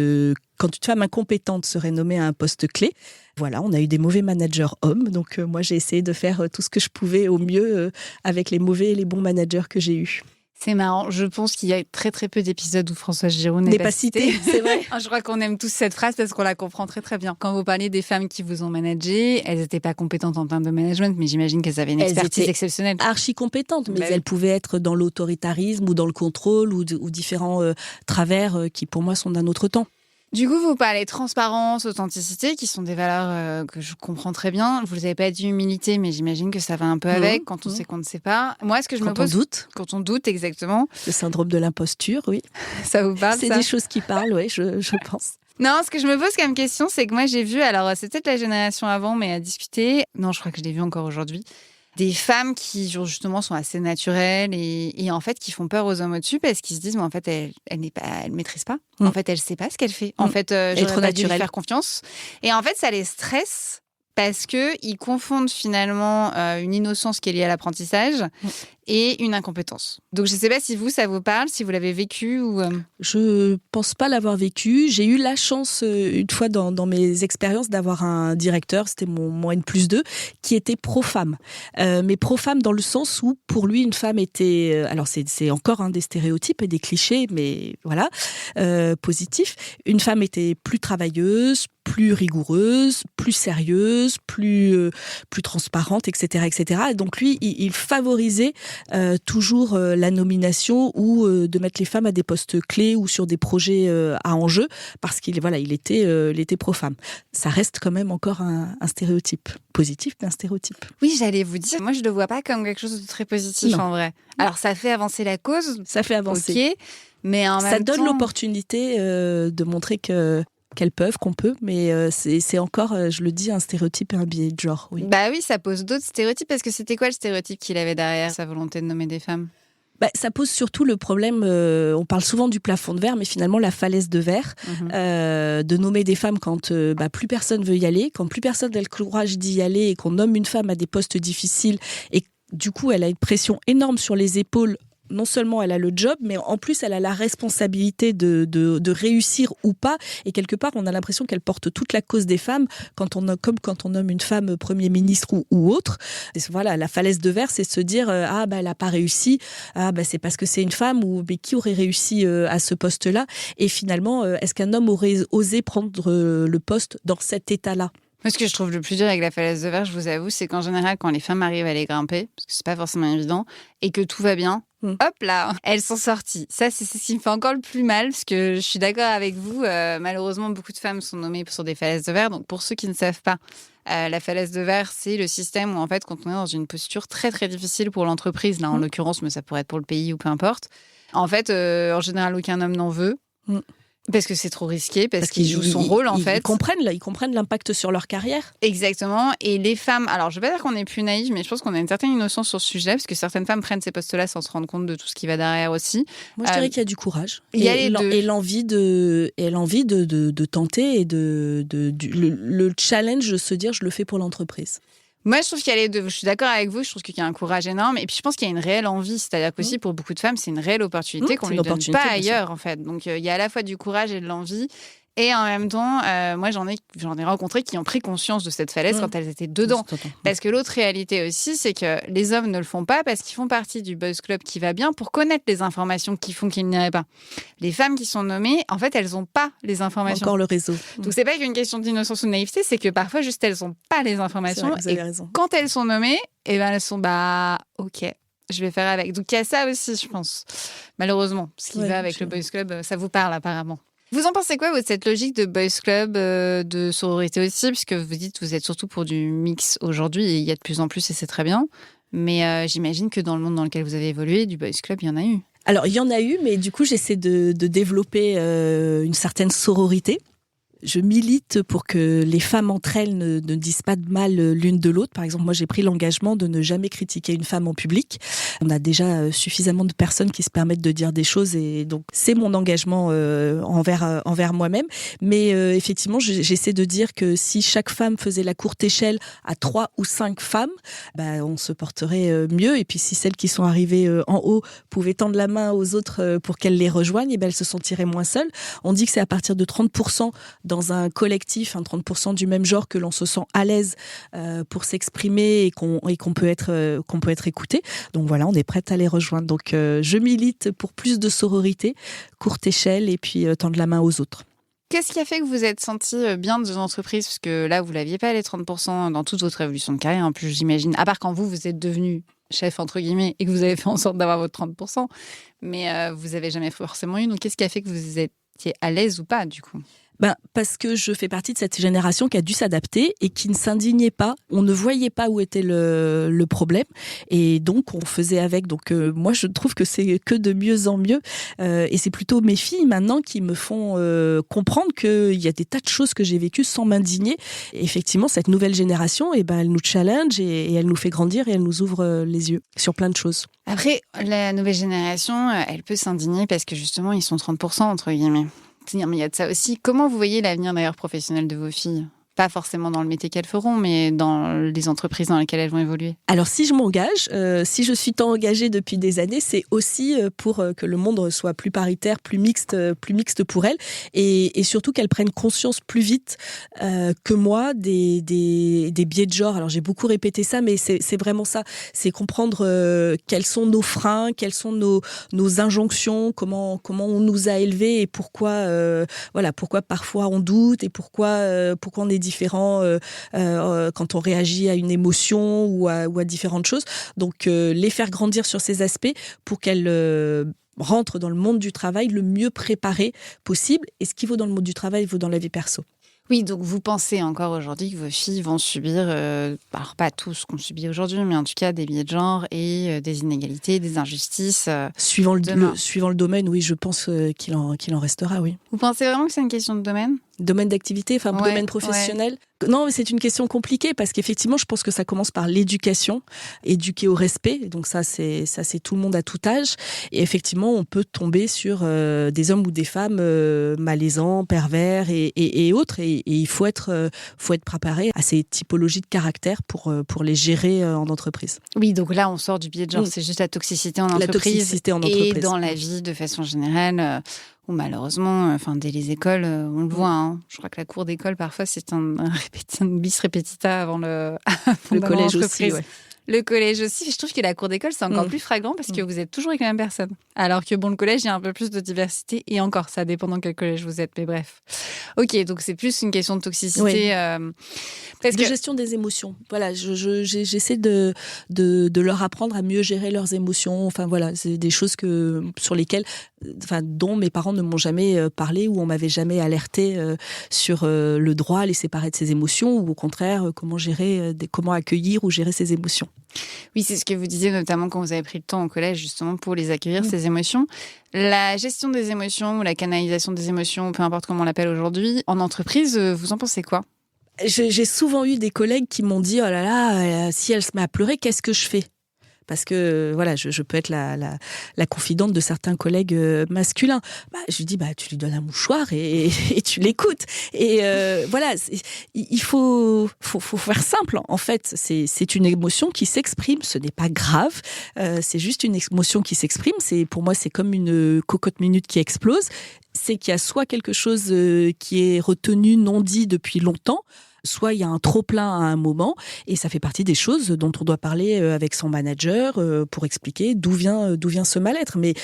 Quand une femme incompétente serait nommée à un poste clé. Voilà, on a eu des mauvais managers hommes. Donc, moi, j'ai essayé de faire tout ce que je pouvais au mieux avec les mauvais et les bons managers que j'ai eus. C'est marrant. Je pense qu'il y a très très peu d'épisodes où Françoise Giroud n'est pas citée. C'est vrai. Je crois qu'on aime tous cette phrase parce qu'on la comprend très très bien. Quand vous parlez des femmes qui vous ont managé, elles n'étaient pas compétentes en termes de management, mais j'imagine qu'elles avaient une expertise exceptionnelle. Archi compétentes, mais Bah oui. elles pouvaient être dans l'autoritarisme ou dans le contrôle ou différents travers qui pour moi sont d'un autre temps. Du coup, vous parlez transparence, authenticité, qui sont des valeurs que je comprends très bien. Vous n'avez pas dit humilité, mais j'imagine que ça va un peu avec quand on sait qu'on ne sait pas. Moi, ce que je me pose... Quand on doute. Quand on doute, exactement. Le syndrome de l'imposture, oui. Ça vous parle, C'est ça? des choses qui parlent, oui, je pense. Non, ce que je me pose comme question, c'est que moi, j'ai vu, alors c'est peut-être la génération avant, mais à discuter, non, je crois que je l'ai vu encore aujourd'hui, des femmes qui justement sont assez naturelles et en fait qui font peur aux hommes au-dessus parce qu'ils se disent mais en fait elle maîtrise pas. En fait elle sait pas ce qu'elle fait. En fait j'aurais pas dû lui faire confiance. Et en fait ça les stresse parce que ils confondent finalement une innocence qui est liée à l'apprentissage et une incompétence. Donc je sais pas si ça vous parle, si vous l'avez vécu ou. Je pense pas l'avoir vécu. J'ai eu la chance une fois dans mes expériences d'avoir un directeur, c'était mon N+2, qui était pro-femme. Mais pro-femme dans le sens où pour lui une femme était, alors c'est encore des stéréotypes et des clichés, mais voilà, positifs. Une femme était plus travailleuse, plus rigoureuse, plus sérieuse, plus transparente, etc., etc. Et donc lui, il favorisait toujours la nomination ou de mettre les femmes à des postes clés ou sur des projets à enjeu parce qu'il était pro-femme. Ça reste quand même encore un stéréotype positif, mais un stéréotype. Oui, j'allais vous dire. Moi, je le vois pas comme quelque chose de très positif en vrai. Alors, ça fait avancer la cause. Ça fait avancer. Ok, mais en même temps, ça donne l'opportunité de montrer qu'on peut, mais c'est encore, je le dis, un stéréotype et un biais de genre. Oui. Bah oui, ça pose d'autres stéréotypes, parce que c'était quoi le stéréotype qu'il avait derrière sa volonté de nommer des femmes? Ça pose surtout le problème, on parle souvent du plafond de verre, mais finalement la falaise de verre, de nommer des femmes quand plus personne veut y aller, quand plus personne n'a le courage d'y aller et qu'on nomme une femme à des postes difficiles et du coup elle a une pression énorme sur les épaules. Non seulement elle a le job, mais en plus elle a la responsabilité de réussir ou pas. Et quelque part, on a l'impression qu'elle porte toute la cause des femmes comme quand on nomme une femme Premier ministre ou autre. Et voilà, la falaise de verre, c'est se dire elle a pas réussi. C'est parce que c'est une femme ou mais qui aurait réussi à ce poste-là. Et finalement, est-ce qu'un homme aurait osé prendre le poste dans cet état-là? Moi, ce que je trouve le plus dur avec la falaise de verre, je vous avoue, c'est qu'en général, quand les femmes arrivent à les grimper, parce que c'est pas forcément évident, et que tout va bien, hop là, elles sont sorties. Ça, c'est ce qui me fait encore le plus mal, parce que je suis d'accord avec vous. Malheureusement, beaucoup de femmes sont nommées sur des falaises de verre. Donc, pour ceux qui ne savent pas, la falaise de verre, c'est le système où, en fait, quand on est dans une posture très, très difficile pour l'entreprise, là, en l'occurrence, mais ça pourrait être pour le pays ou peu importe, en fait, en général, aucun homme n'en veut. Parce que c'est trop risqué, parce qu'il joue son rôle, en fait. Ils comprennent l'impact sur leur carrière. Exactement. Et les femmes, alors je ne vais pas dire qu'on est plus naïves, mais je pense qu'on a une certaine innocence sur ce sujet, parce que certaines femmes prennent ces postes-là sans se rendre compte de tout ce qui va derrière aussi. Moi, je dirais qu'il y a du courage. Il y a et l'envie de tenter et le challenge de se dire je le fais pour l'entreprise. Moi, je trouve qu'il y a les deux. Je suis d'accord avec vous. Je trouve qu'il y a un courage énorme. Et puis, je pense qu'il y a une réelle envie. C'est-à-dire qu'aussi, pour beaucoup de femmes, c'est une réelle opportunité qu'on ne lui donne pas ailleurs, en fait. Donc, il y a à la fois du courage et de l'envie. Et en même temps, moi, j'en ai rencontré qui ont pris conscience de cette falaise quand elles étaient dedans. Parce que l'autre réalité aussi, c'est que les hommes ne le font pas parce qu'ils font partie du boys club qui va bien pour connaître les informations qui font qu'ils n'iraient pas. Les femmes qui sont nommées, en fait, elles n'ont pas les informations. Encore le réseau. Donc, c'est pas qu'une question d'innocence ou de naïveté, c'est que parfois, juste, elles n'ont pas les informations. Vrai, vous avez raison. Quand elles sont nommées, eh ben, elles sont, OK, je vais faire avec. Donc, il y a ça aussi, je pense. Malheureusement, ce qui va avec le boys club, ça vous parle apparemment. Vous en pensez quoi, cette logique de boys club, de sororité aussi, puisque vous dites que vous êtes surtout pour du mix aujourd'hui, et il y a de plus en plus, et c'est très bien. Mais j'imagine que dans le monde dans lequel vous avez évolué, du boys club, il y en a eu. Alors, il y en a eu, mais du coup, j'essaie de développer une certaine sororité. Je milite pour que les femmes entre elles ne disent pas de mal l'une de l'autre. Par exemple, moi, j'ai pris l'engagement de ne jamais critiquer une femme en public. On a déjà suffisamment de personnes qui se permettent de dire des choses et donc c'est mon engagement envers moi-même. Mais effectivement, j'essaie de dire que si chaque femme faisait la courte échelle à 3 ou 5 femmes, on se porterait mieux. Et puis, si celles qui sont arrivées en haut pouvaient tendre la main aux autres pour qu'elles les rejoignent, elles se sentiraient moins seules. On dit que c'est à partir de 30% dans un collectif, 30% du même genre, que l'on se sent à l'aise pour s'exprimer et qu'on peut être écouté. Donc voilà, on est prête à les rejoindre. Donc je milite pour plus de sororité, courte échelle et puis tendre la main aux autres. Qu'est-ce qui a fait que vous êtes senti bien dans une entreprise? Parce que là, vous ne l'aviez pas les 30% dans toute votre évolution de carrière. En plus, j'imagine, à part quand vous êtes devenu chef, entre guillemets, et que vous avez fait en sorte d'avoir votre 30%. Mais vous n'avez jamais forcément eu. Donc, qu'est-ce qui a fait que vous étiez à l'aise ou pas, du coup? Parce que je fais partie de cette génération qui a dû s'adapter et qui ne s'indignait pas. On ne voyait pas où était le problème et donc on faisait avec. Donc moi je trouve que c'est que de mieux en mieux et c'est plutôt mes filles maintenant qui me font comprendre qu'il y a des tas de choses que j'ai vécues sans m'indigner. Et effectivement, cette nouvelle génération, elle nous challenge et elle nous fait grandir et elle nous ouvre les yeux sur plein de choses. Après, la nouvelle génération, elle peut s'indigner parce que justement ils sont 30% entre guillemets. Mais il y a de ça aussi. Comment vous voyez l'avenir d'ailleurs professionnel de vos filles? Pas forcément dans le métier qu'elles feront, mais dans les entreprises dans lesquelles elles vont évoluer. Alors, si je m'engage, si je suis tant engagée depuis des années, c'est aussi pour que le monde soit plus paritaire, plus mixte pour elles, et surtout qu'elles prennent conscience plus vite que moi des biais de genre. Alors, j'ai beaucoup répété ça, mais c'est vraiment ça. C'est comprendre quels sont nos freins, quelles sont nos injonctions, comment on nous a élevés et pourquoi parfois on doute et pourquoi on est différent quand on réagit à une émotion ou à différentes choses. Donc, les faire grandir sur ces aspects pour qu'elles rentrent dans le monde du travail le mieux préparées possible. Et ce qui vaut dans le monde du travail vaut dans la vie perso. Oui, donc vous pensez encore aujourd'hui que vos filles vont subir, alors pas tout ce qu'on subit aujourd'hui, mais en tout cas des biais de genre et des inégalités, des injustices. Suivant le domaine, oui, je pense qu'il en restera, oui. Vous pensez vraiment que c'est une question de domaine ? Domaine d'activité, domaine professionnel. Ouais. Non, mais c'est une question compliquée parce qu'effectivement, je pense que ça commence par l'éducation, éduquer au respect. Donc ça, c'est tout le monde à tout âge. Et effectivement, on peut tomber sur des hommes ou des femmes malaisants, pervers et autres. Et il faut être préparé à ces typologies de caractère pour les gérer en entreprise. Oui, donc là, on sort du biais de genre. C'est juste la toxicité en entreprise. Et dans la vie de façon générale. Ou malheureusement, dès les écoles, on le voit. Hein. Je crois que la cour d'école, parfois, c'est un bis repetita avant le collège aussi. Ouais. Le collège aussi, je trouve que la cour d'école, c'est encore plus flagrant parce que vous êtes toujours avec la même personne. Alors que le collège, il y a un peu plus de diversité. Et encore, ça dépend dans quel collège vous êtes, mais bref. Ok, donc c'est plus une question de toxicité. Parce que gestion des émotions. Voilà, j'essaie de leur apprendre à mieux gérer leurs émotions. Enfin voilà, c'est des choses sur lesquelles, dont mes parents ne m'ont jamais parlé ou on m'avait jamais alerté sur le droit à les séparer de ses émotions ou au contraire comment accueillir ou gérer ses émotions. Oui, c'est ce que vous disiez notamment quand vous avez pris le temps au collège justement pour les accueillir, ces émotions. La gestion des émotions ou la canalisation des émotions, peu importe comment on l'appelle aujourd'hui, en entreprise, vous en pensez quoi ? J'ai souvent eu des collègues qui m'ont dit « Oh là là, si elle se met à pleurer, qu'est-ce que je fais ?» Parce que voilà, je peux être la confidente de certains collègues masculins. Je lui dis tu lui donnes un mouchoir et tu l'écoutes. Et voilà, il faut faire simple. En fait, c'est une émotion qui s'exprime. Ce n'est pas grave. C'est juste une émotion qui s'exprime. Pour moi, c'est comme une cocotte minute qui explose. C'est qu'il y a soit quelque chose qui est retenu, non dit depuis longtemps, soit il y a un trop-plein à un moment, et ça fait partie des choses dont on doit parler avec son manager pour expliquer d'où vient ce mal-être. Mais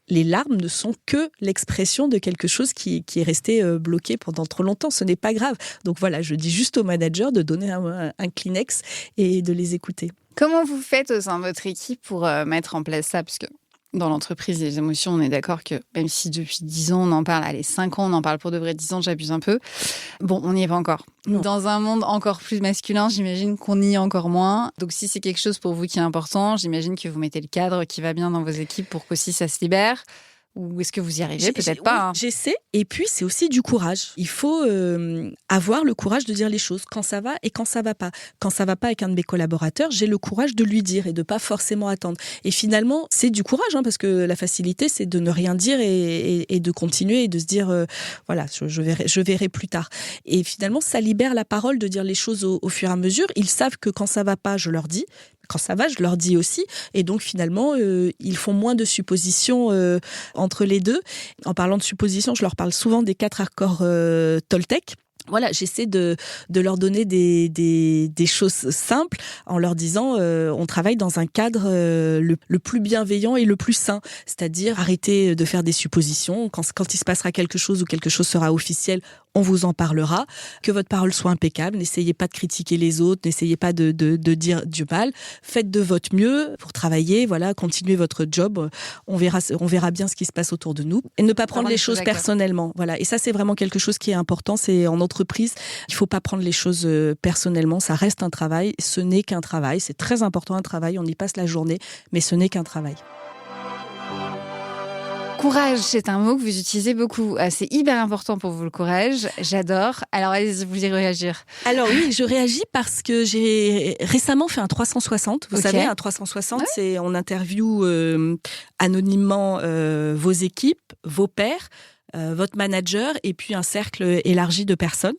les larmes ne sont que l'expression de quelque chose qui est resté bloqué pendant trop longtemps. Ce n'est pas grave. Donc voilà, je dis juste au manager de donner un Kleenex et de les écouter. Comment vous faites au sein de votre équipe pour mettre en place ça ? Parce que dans l'entreprise, les émotions, on est d'accord que même si depuis 10 ans, on en parle, allez, 5 ans, on en parle pour de vrai, 10 ans, j'abuse un peu. Bon, on n'y est pas encore. Non. Dans un monde encore plus masculin, j'imagine qu'on y est encore moins. Donc, si c'est quelque chose pour vous qui est important, j'imagine que vous mettez le cadre qui va bien dans vos équipes pour qu'aussi ça se libère. Ou est-ce que vous y arrivez ? Peut-être pas. Oui, j'essaie. Et puis, c'est aussi du courage. Il faut avoir le courage de dire les choses quand ça va et quand ça va pas. Quand ça va pas avec un de mes collaborateurs, j'ai le courage de lui dire et de pas forcément attendre. Et finalement, c'est du courage, parce que la facilité, c'est de ne rien dire et de continuer et de se dire, voilà, je verrai plus tard. Et finalement, ça libère la parole de dire les choses au fur et à mesure. Ils savent que quand ça va pas, je leur dis. Quand ça va, je leur dis aussi. Et donc, finalement, ils font moins de suppositions entre les deux. En parlant de suppositions, je leur parle souvent des 4 accords Toltec. Voilà, j'essaie de leur donner des choses simples en leur disant on travaille dans un cadre le plus bienveillant et le plus sain, c'est-à-dire arrêter de faire des suppositions. Quand il se passera quelque chose ou quelque chose sera officiel, on vous en parlera. Que votre parole soit impeccable, n'essayez pas de critiquer les autres, n'essayez pas de dire du mal. Faites de votre mieux pour travailler, voilà, continuez votre job. On verra bien ce qui se passe autour de nous et ne pas prendre les choses personnellement. Voilà, et ça c'est vraiment quelque chose qui est important. C'est en entreprise, il faut pas prendre les choses personnellement. Ça reste un travail. Ce n'est qu'un travail. C'est très important un travail. On y passe la journée, mais ce n'est qu'un travail. Courage, c'est un mot que vous utilisez beaucoup. C'est hyper important pour vous, le courage. J'adore. Alors, allez-y, vous y réagir. Alors oui, je réagis parce que j'ai récemment fait un 360. Vous savez, un 360, c'est on interviewe anonymement vos équipes, vos pairs, votre manager et puis un cercle élargi de personnes.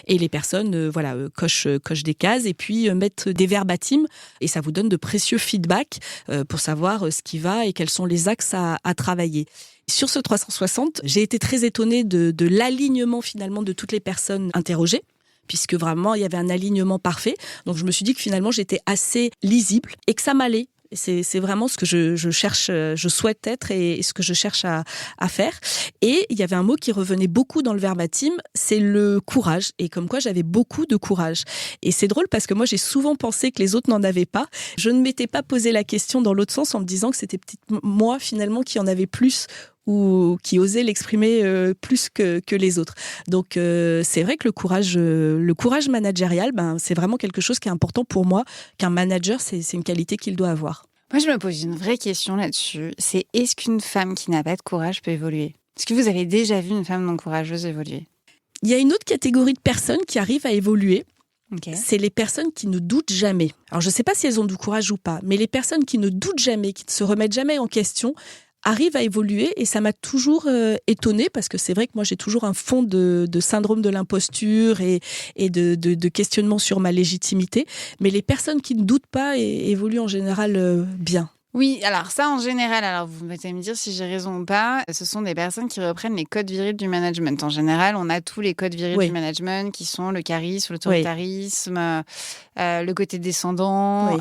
Et les personnes cochent des cases et puis mettent des verbatims et ça vous donne de précieux feedbacks pour savoir ce qui va et quels sont les axes à travailler. Sur ce 360, j'ai été très étonnée de l'alignement finalement de toutes les personnes interrogées, puisque vraiment il y avait un alignement parfait. Donc je me suis dit que finalement j'étais assez lisible et que ça m'allait. C'est vraiment ce que je cherche, je souhaite être et ce que je cherche à faire. Et il y avait un mot qui revenait beaucoup dans le verbatim, c'est le courage. Et comme quoi j'avais beaucoup de courage. Et c'est drôle parce que moi j'ai souvent pensé que les autres n'en avaient pas. Je ne m'étais pas posé la question dans l'autre sens en me disant que c'était peut-être moi finalement qui en avait plus ou qui osait l'exprimer plus que les autres. Donc c'est vrai que le courage managérial, c'est vraiment quelque chose qui est important pour moi, qu'un manager, c'est une qualité qu'il doit avoir. Moi, je me pose une vraie question là-dessus. C'est est-ce qu'une femme qui n'a pas de courage peut évoluer ? Est-ce que vous avez déjà vu une femme non courageuse évoluer ? Il y a une autre catégorie de personnes qui arrivent à évoluer. Okay. C'est les personnes qui ne doutent jamais. Alors, je ne sais pas si elles ont du courage ou pas, mais les personnes qui ne doutent jamais, qui ne se remettent jamais en question, arrivent à évoluer et ça m'a toujours étonnée parce que c'est vrai que moi j'ai toujours un fond de syndrome de l'imposture et de questionnement sur ma légitimité, mais les personnes qui ne doutent pas évoluent en général bien. Oui, alors ça en général, alors vous allez me dire si j'ai raison ou pas, ce sont des personnes qui reprennent les codes virils du management. En général, on a tous les codes virils du management qui sont le charisme, l'autoritarisme, le côté descendant.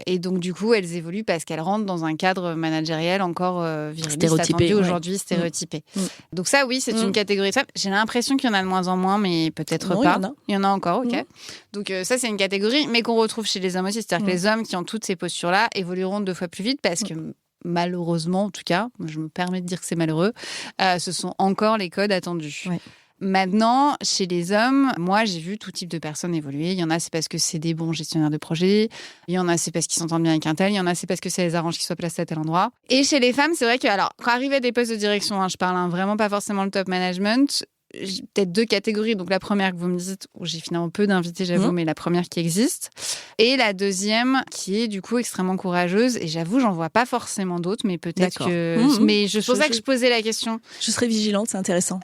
Et donc du coup, elles évoluent parce qu'elles rentrent dans un cadre managériel encore viriliste, attendu aujourd'hui, stéréotypé. Donc ça, oui, c'est une catégorie de femmes. J'ai l'impression qu'il y en a de moins en moins, mais peut-être pas. Il y en a encore, ok. Donc ça, c'est une catégorie, mais qu'on retrouve chez les hommes aussi. C'est-à-dire que les hommes qui ont toutes ces postures-là évolueront 2 fois plus vite parce que malheureusement, en tout cas, je me permets de dire que c'est malheureux, ce sont encore les codes attendus. Maintenant, chez les hommes, moi, j'ai vu tout type de personnes évoluer. Il y en a, c'est parce que c'est des bons gestionnaires de projet. Il y en a, c'est parce qu'ils s'entendent bien avec un tel. Il y en a, c'est parce que ça les arrange qu'ils soient placés à tel endroit. Et chez les femmes, c'est vrai que, alors, quand arrivé à des postes de direction, je parle vraiment pas forcément le top management, j'ai peut-être 2 catégories. Donc, la première que vous me dites, où j'ai finalement peu d'invités, j'avoue, mais la première qui existe. Et la deuxième, qui est du coup extrêmement courageuse. Et j'avoue, j'en vois pas forcément d'autres, mais peut-être que... Mais c'est pour ça que je posais la question. Je serai vigilante, c'est intéressant.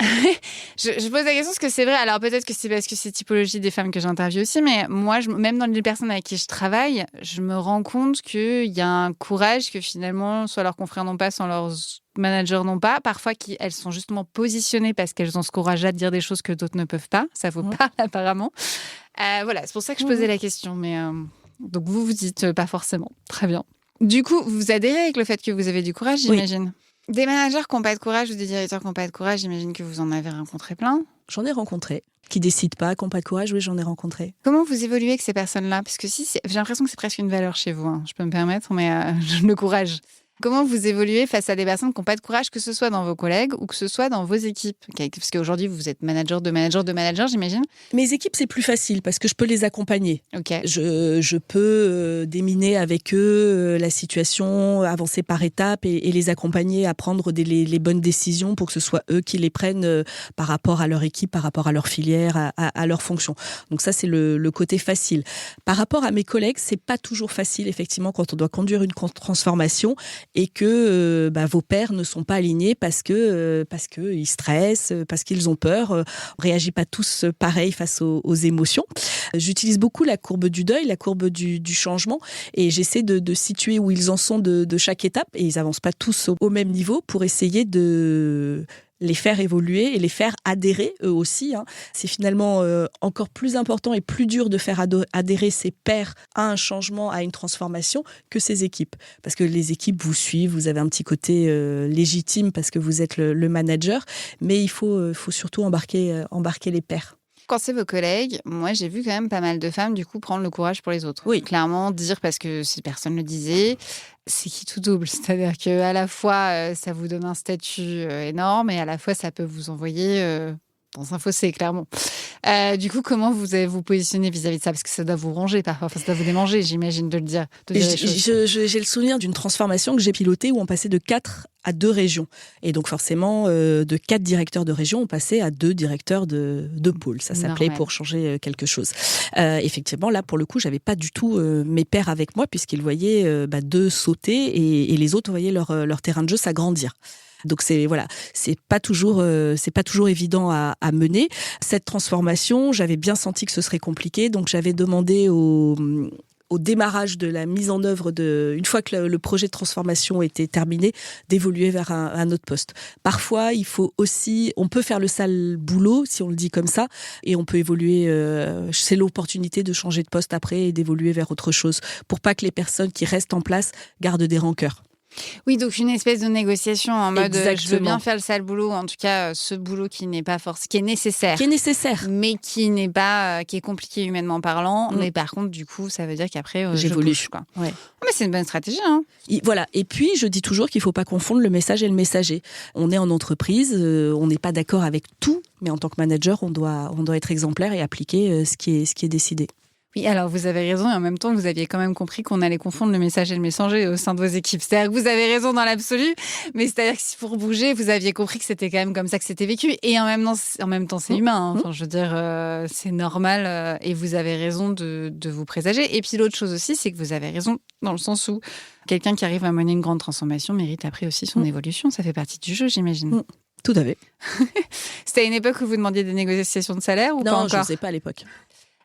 je pose la question parce que c'est vrai. Alors, peut-être que c'est parce que c'est typologie des femmes que j'interviewe aussi, mais moi, même dans les personnes avec qui je travaille, je me rends compte qu'il y a un courage que finalement, soit leurs confrères n'ont pas, soit leurs managers n'ont pas, parfois elles sont justement positionnées parce qu'elles ont ce courage-là de dire des choses que d'autres ne peuvent pas. Ça vaut pas, apparemment. Voilà, c'est pour ça que je posais la question. Mais donc, vous dites pas forcément. Très bien. Du coup, vous adhérez avec le fait que vous avez du courage, j'imagine. Des managers qui n'ont pas de courage ou des directeurs qui n'ont pas de courage, j'imagine que vous en avez rencontré plein. J'en ai rencontré. Qui décident pas, qui n'ont pas de courage, oui, j'en ai rencontré. Comment vous évoluez avec ces personnes-là ? Parce que j'ai l'impression que c'est presque une valeur chez vous, je peux me permettre, mais le courage. Comment vous évoluez face à des personnes qui n'ont pas de courage, que ce soit dans vos collègues ou que ce soit dans vos équipes ? Parce qu'aujourd'hui, vous êtes manager de manager, j'imagine. Mes équipes, c'est plus facile parce que je peux les accompagner. Je peux déminer avec eux la situation, avancer par étapes et les accompagner à prendre les bonnes décisions pour que ce soit eux qui les prennent par rapport à leur équipe, par rapport à leur filière, à leur fonction. Donc ça, c'est le côté facile. Par rapport à mes collègues, c'est pas toujours facile, effectivement, quand on doit conduire une transformation et que vos pairs ne sont pas alignés parce que ils stressent, parce qu'ils ont peur. On réagit pas tous pareil face aux émotions. J'utilise beaucoup la courbe du deuil, la courbe du changement, et j'essaie de situer où ils en sont de chaque étape, et ils avancent pas tous au même niveau pour essayer de les faire évoluer et les faire adhérer eux aussi. C'est finalement encore plus important et plus dur de faire adhérer ses pairs à un changement, à une transformation, que ses équipes. Parce que les équipes vous suivent, vous avez un petit côté légitime parce que vous êtes le manager, mais il faut surtout embarquer les pairs. Quand c'est vos collègues, moi j'ai vu quand même pas mal de femmes du coup prendre le courage pour les autres. Oui. Clairement dire, parce que si personne ne le disait, c'est qui tout double. C'est-à-dire qu'à la fois ça vous donne un statut énorme et à la fois ça peut vous envoyer dans un fossé, clairement. Du coup, comment vous allez vous positionner vis-à-vis de ça ? Parce que ça doit vous ronger parfois, ça doit vous démanger, j'imagine, de le dire. J'ai le souvenir d'une transformation que j'ai pilotée où on passait de 4 à 2 régions. Et donc forcément, de 4 directeurs de région, on passait à 2 directeurs de pôle. Ça s'appelait normal. Pour changer quelque chose. Effectivement, là, pour le coup, j'avais pas du tout mes pairs avec moi, puisqu'ils voyaient 2 sauter et les autres voyaient leur terrain de jeu s'agrandir. Donc c'est pas toujours évident à mener cette transformation. J'avais bien senti que ce serait compliqué, donc j'avais demandé au démarrage de la mise en œuvre une fois que le projet de transformation était terminé, d'évoluer vers un autre poste. Parfois, on peut faire le sale boulot, si on le dit comme ça, et on peut évoluer, c'est l'opportunité de changer de poste après et d'évoluer vers autre chose, pour pas que les personnes qui restent en place gardent des rancœurs. Oui, donc une espèce de négociation en mode Exactement. Je veux bien faire le sale boulot, en tout cas ce boulot qui n'est pas qui est nécessaire, mais qui n'est pas qui est compliqué humainement parlant. Mais par contre, du coup, ça veut dire qu'après j'évolue. Ouais. Mais c'est une bonne stratégie. Voilà. Et puis je dis toujours qu'il faut pas confondre le message et le messager. On est en entreprise, on n'est pas d'accord avec tout, mais en tant que manager, on doit être exemplaire et appliquer ce qui est décidé. Oui, alors vous avez raison, et en même temps, vous aviez quand même compris qu'on allait confondre le message et le messager au sein de vos équipes. C'est-à-dire que vous avez raison dans l'absolu, mais c'est-à-dire que pour bouger, vous aviez compris que c'était quand même comme ça que c'était vécu. Et en même temps, c'est humain. Enfin, je veux dire, c'est normal, et vous avez raison de vous présager. Et puis l'autre chose aussi, c'est que vous avez raison dans le sens où quelqu'un qui arrive à mener une grande transformation mérite après aussi son évolution. Ça fait partie du jeu, j'imagine. Tout à fait. C'était à une époque où vous demandiez des négociations de salaire ou pas encore ? Non, je ne sais pas à l'époque.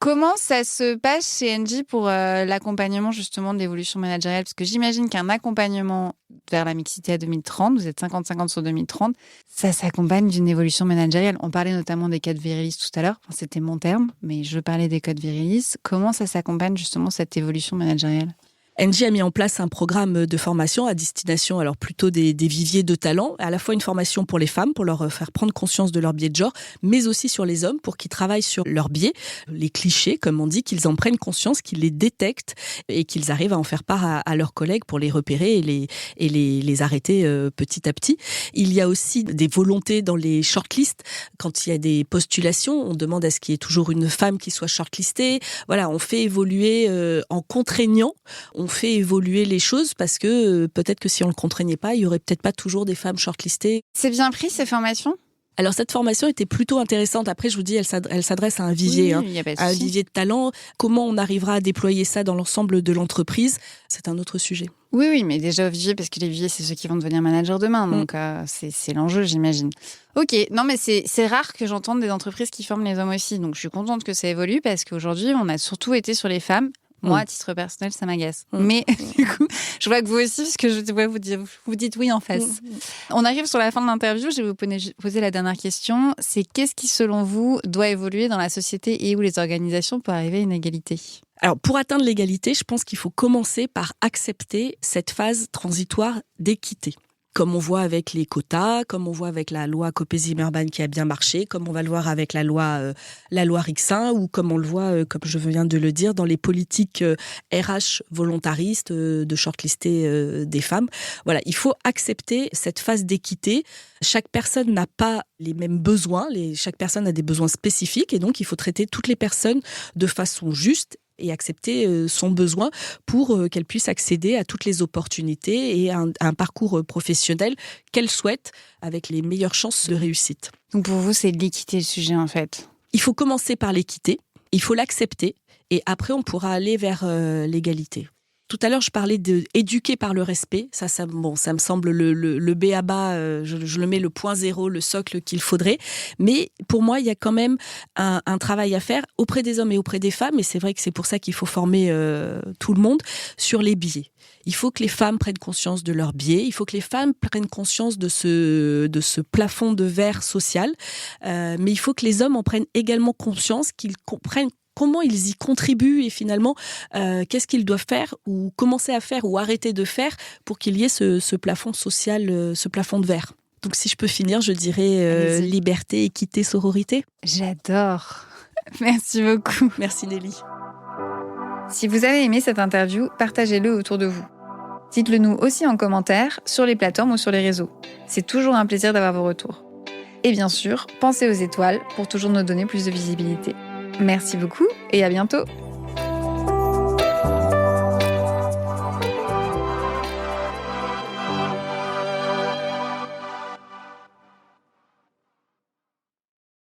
Comment ça se passe chez Engie pour l'accompagnement justement de l'évolution managériale? Parce que j'imagine qu'un accompagnement vers la mixité à 2030, vous êtes 50-50 sur 2030, ça s'accompagne d'une évolution managériale. On parlait notamment des codes virilis tout à l'heure, enfin, c'était mon terme, mais je parlais des codes virilis. Comment ça s'accompagne justement cette évolution managériale? Engie a mis en place un programme de formation à destination, alors plutôt des viviers de talents, à la fois une formation pour les femmes, pour leur faire prendre conscience de leur biais de genre, mais aussi sur les hommes, pour qu'ils travaillent sur leurs biais, les clichés, comme on dit, qu'ils en prennent conscience, qu'ils les détectent et qu'ils arrivent à en faire part à leurs collègues pour les repérer et les arrêter petit à petit. Il y a aussi des volontés dans les shortlists. Quand il y a des postulations, on demande à ce qu'il y ait toujours une femme qui soit shortlistée. Voilà, on fait évoluer en contraignant. On fait évoluer les choses parce que peut-être que si on ne le contraignait pas, il n'y aurait peut-être pas toujours des femmes shortlistées. C'est bien pris ces formations? Alors cette formation était plutôt intéressante. Après, je vous dis, elle s'adresse à un vivier, oui, à un vivier de talent. Comment on arrivera à déployer ça dans l'ensemble de l'entreprise, c'est un autre sujet. Oui, mais déjà au vivier, parce que les viviers, c'est ceux qui vont devenir managers demain. Donc c'est l'enjeu, j'imagine. Ok, non mais c'est rare que j'entende des entreprises qui forment les hommes aussi. Donc je suis contente que ça évolue parce qu'aujourd'hui, on a surtout été sur les femmes. Moi, à titre personnel, ça m'agace. Mais du coup, je vois que vous aussi, parce que je vois vous dites oui en face. On arrive sur la fin de l'interview. Je vais vous poser la dernière question. C'est qu'est-ce qui, selon vous, doit évoluer dans la société et ou les organisations pour arriver à une égalité? Alors, pour atteindre l'égalité, je pense qu'il faut commencer par accepter cette phase transitoire d'équité. Comme on voit avec les quotas, comme on voit avec la loi Copé-Zimmermann qui a bien marché, comme on va le voir avec la loi Rixain, ou comme on le voit, comme je viens de le dire, dans les politiques RH volontaristes de shortlister des femmes. Voilà, il faut accepter cette phase d'équité. Chaque personne n'a pas les mêmes besoins, chaque personne a des besoins spécifiques, et donc il faut traiter toutes les personnes de façon juste et accepter son besoin pour qu'elle puisse accéder à toutes les opportunités et à un parcours professionnel qu'elle souhaite avec les meilleures chances de réussite. Donc pour vous, c'est l'équité le sujet en fait? Il faut commencer par l'équité, il faut l'accepter et après on pourra aller vers l'égalité. Tout à l'heure, je parlais d'éduquer par le respect. Ça me semble le b.a.-ba, je le mets le point zéro, le socle qu'il faudrait. Mais pour moi, il y a quand même un travail à faire auprès des hommes et auprès des femmes. Et c'est vrai que c'est pour ça qu'il faut former tout le monde sur les biais. Il faut que les femmes prennent conscience de leurs biais. Il faut que les femmes prennent conscience de ce plafond de verre social. Mais il faut que les hommes en prennent également conscience, qu'ils comprennent comment ils y contribuent et finalement, qu'est-ce qu'ils doivent faire ou commencer à faire ou arrêter de faire pour qu'il y ait ce plafond social, ce plafond de verre. Donc si je peux finir, je dirais liberté, équité, sororité. J'adore. Merci beaucoup. Merci Nelly. Si vous avez aimé cette interview, partagez-le autour de vous. Dites-le nous aussi en commentaire, sur les plateformes ou sur les réseaux. C'est toujours un plaisir d'avoir vos retours. Et bien sûr, pensez aux étoiles pour toujours nous donner plus de visibilité. Merci beaucoup et à bientôt.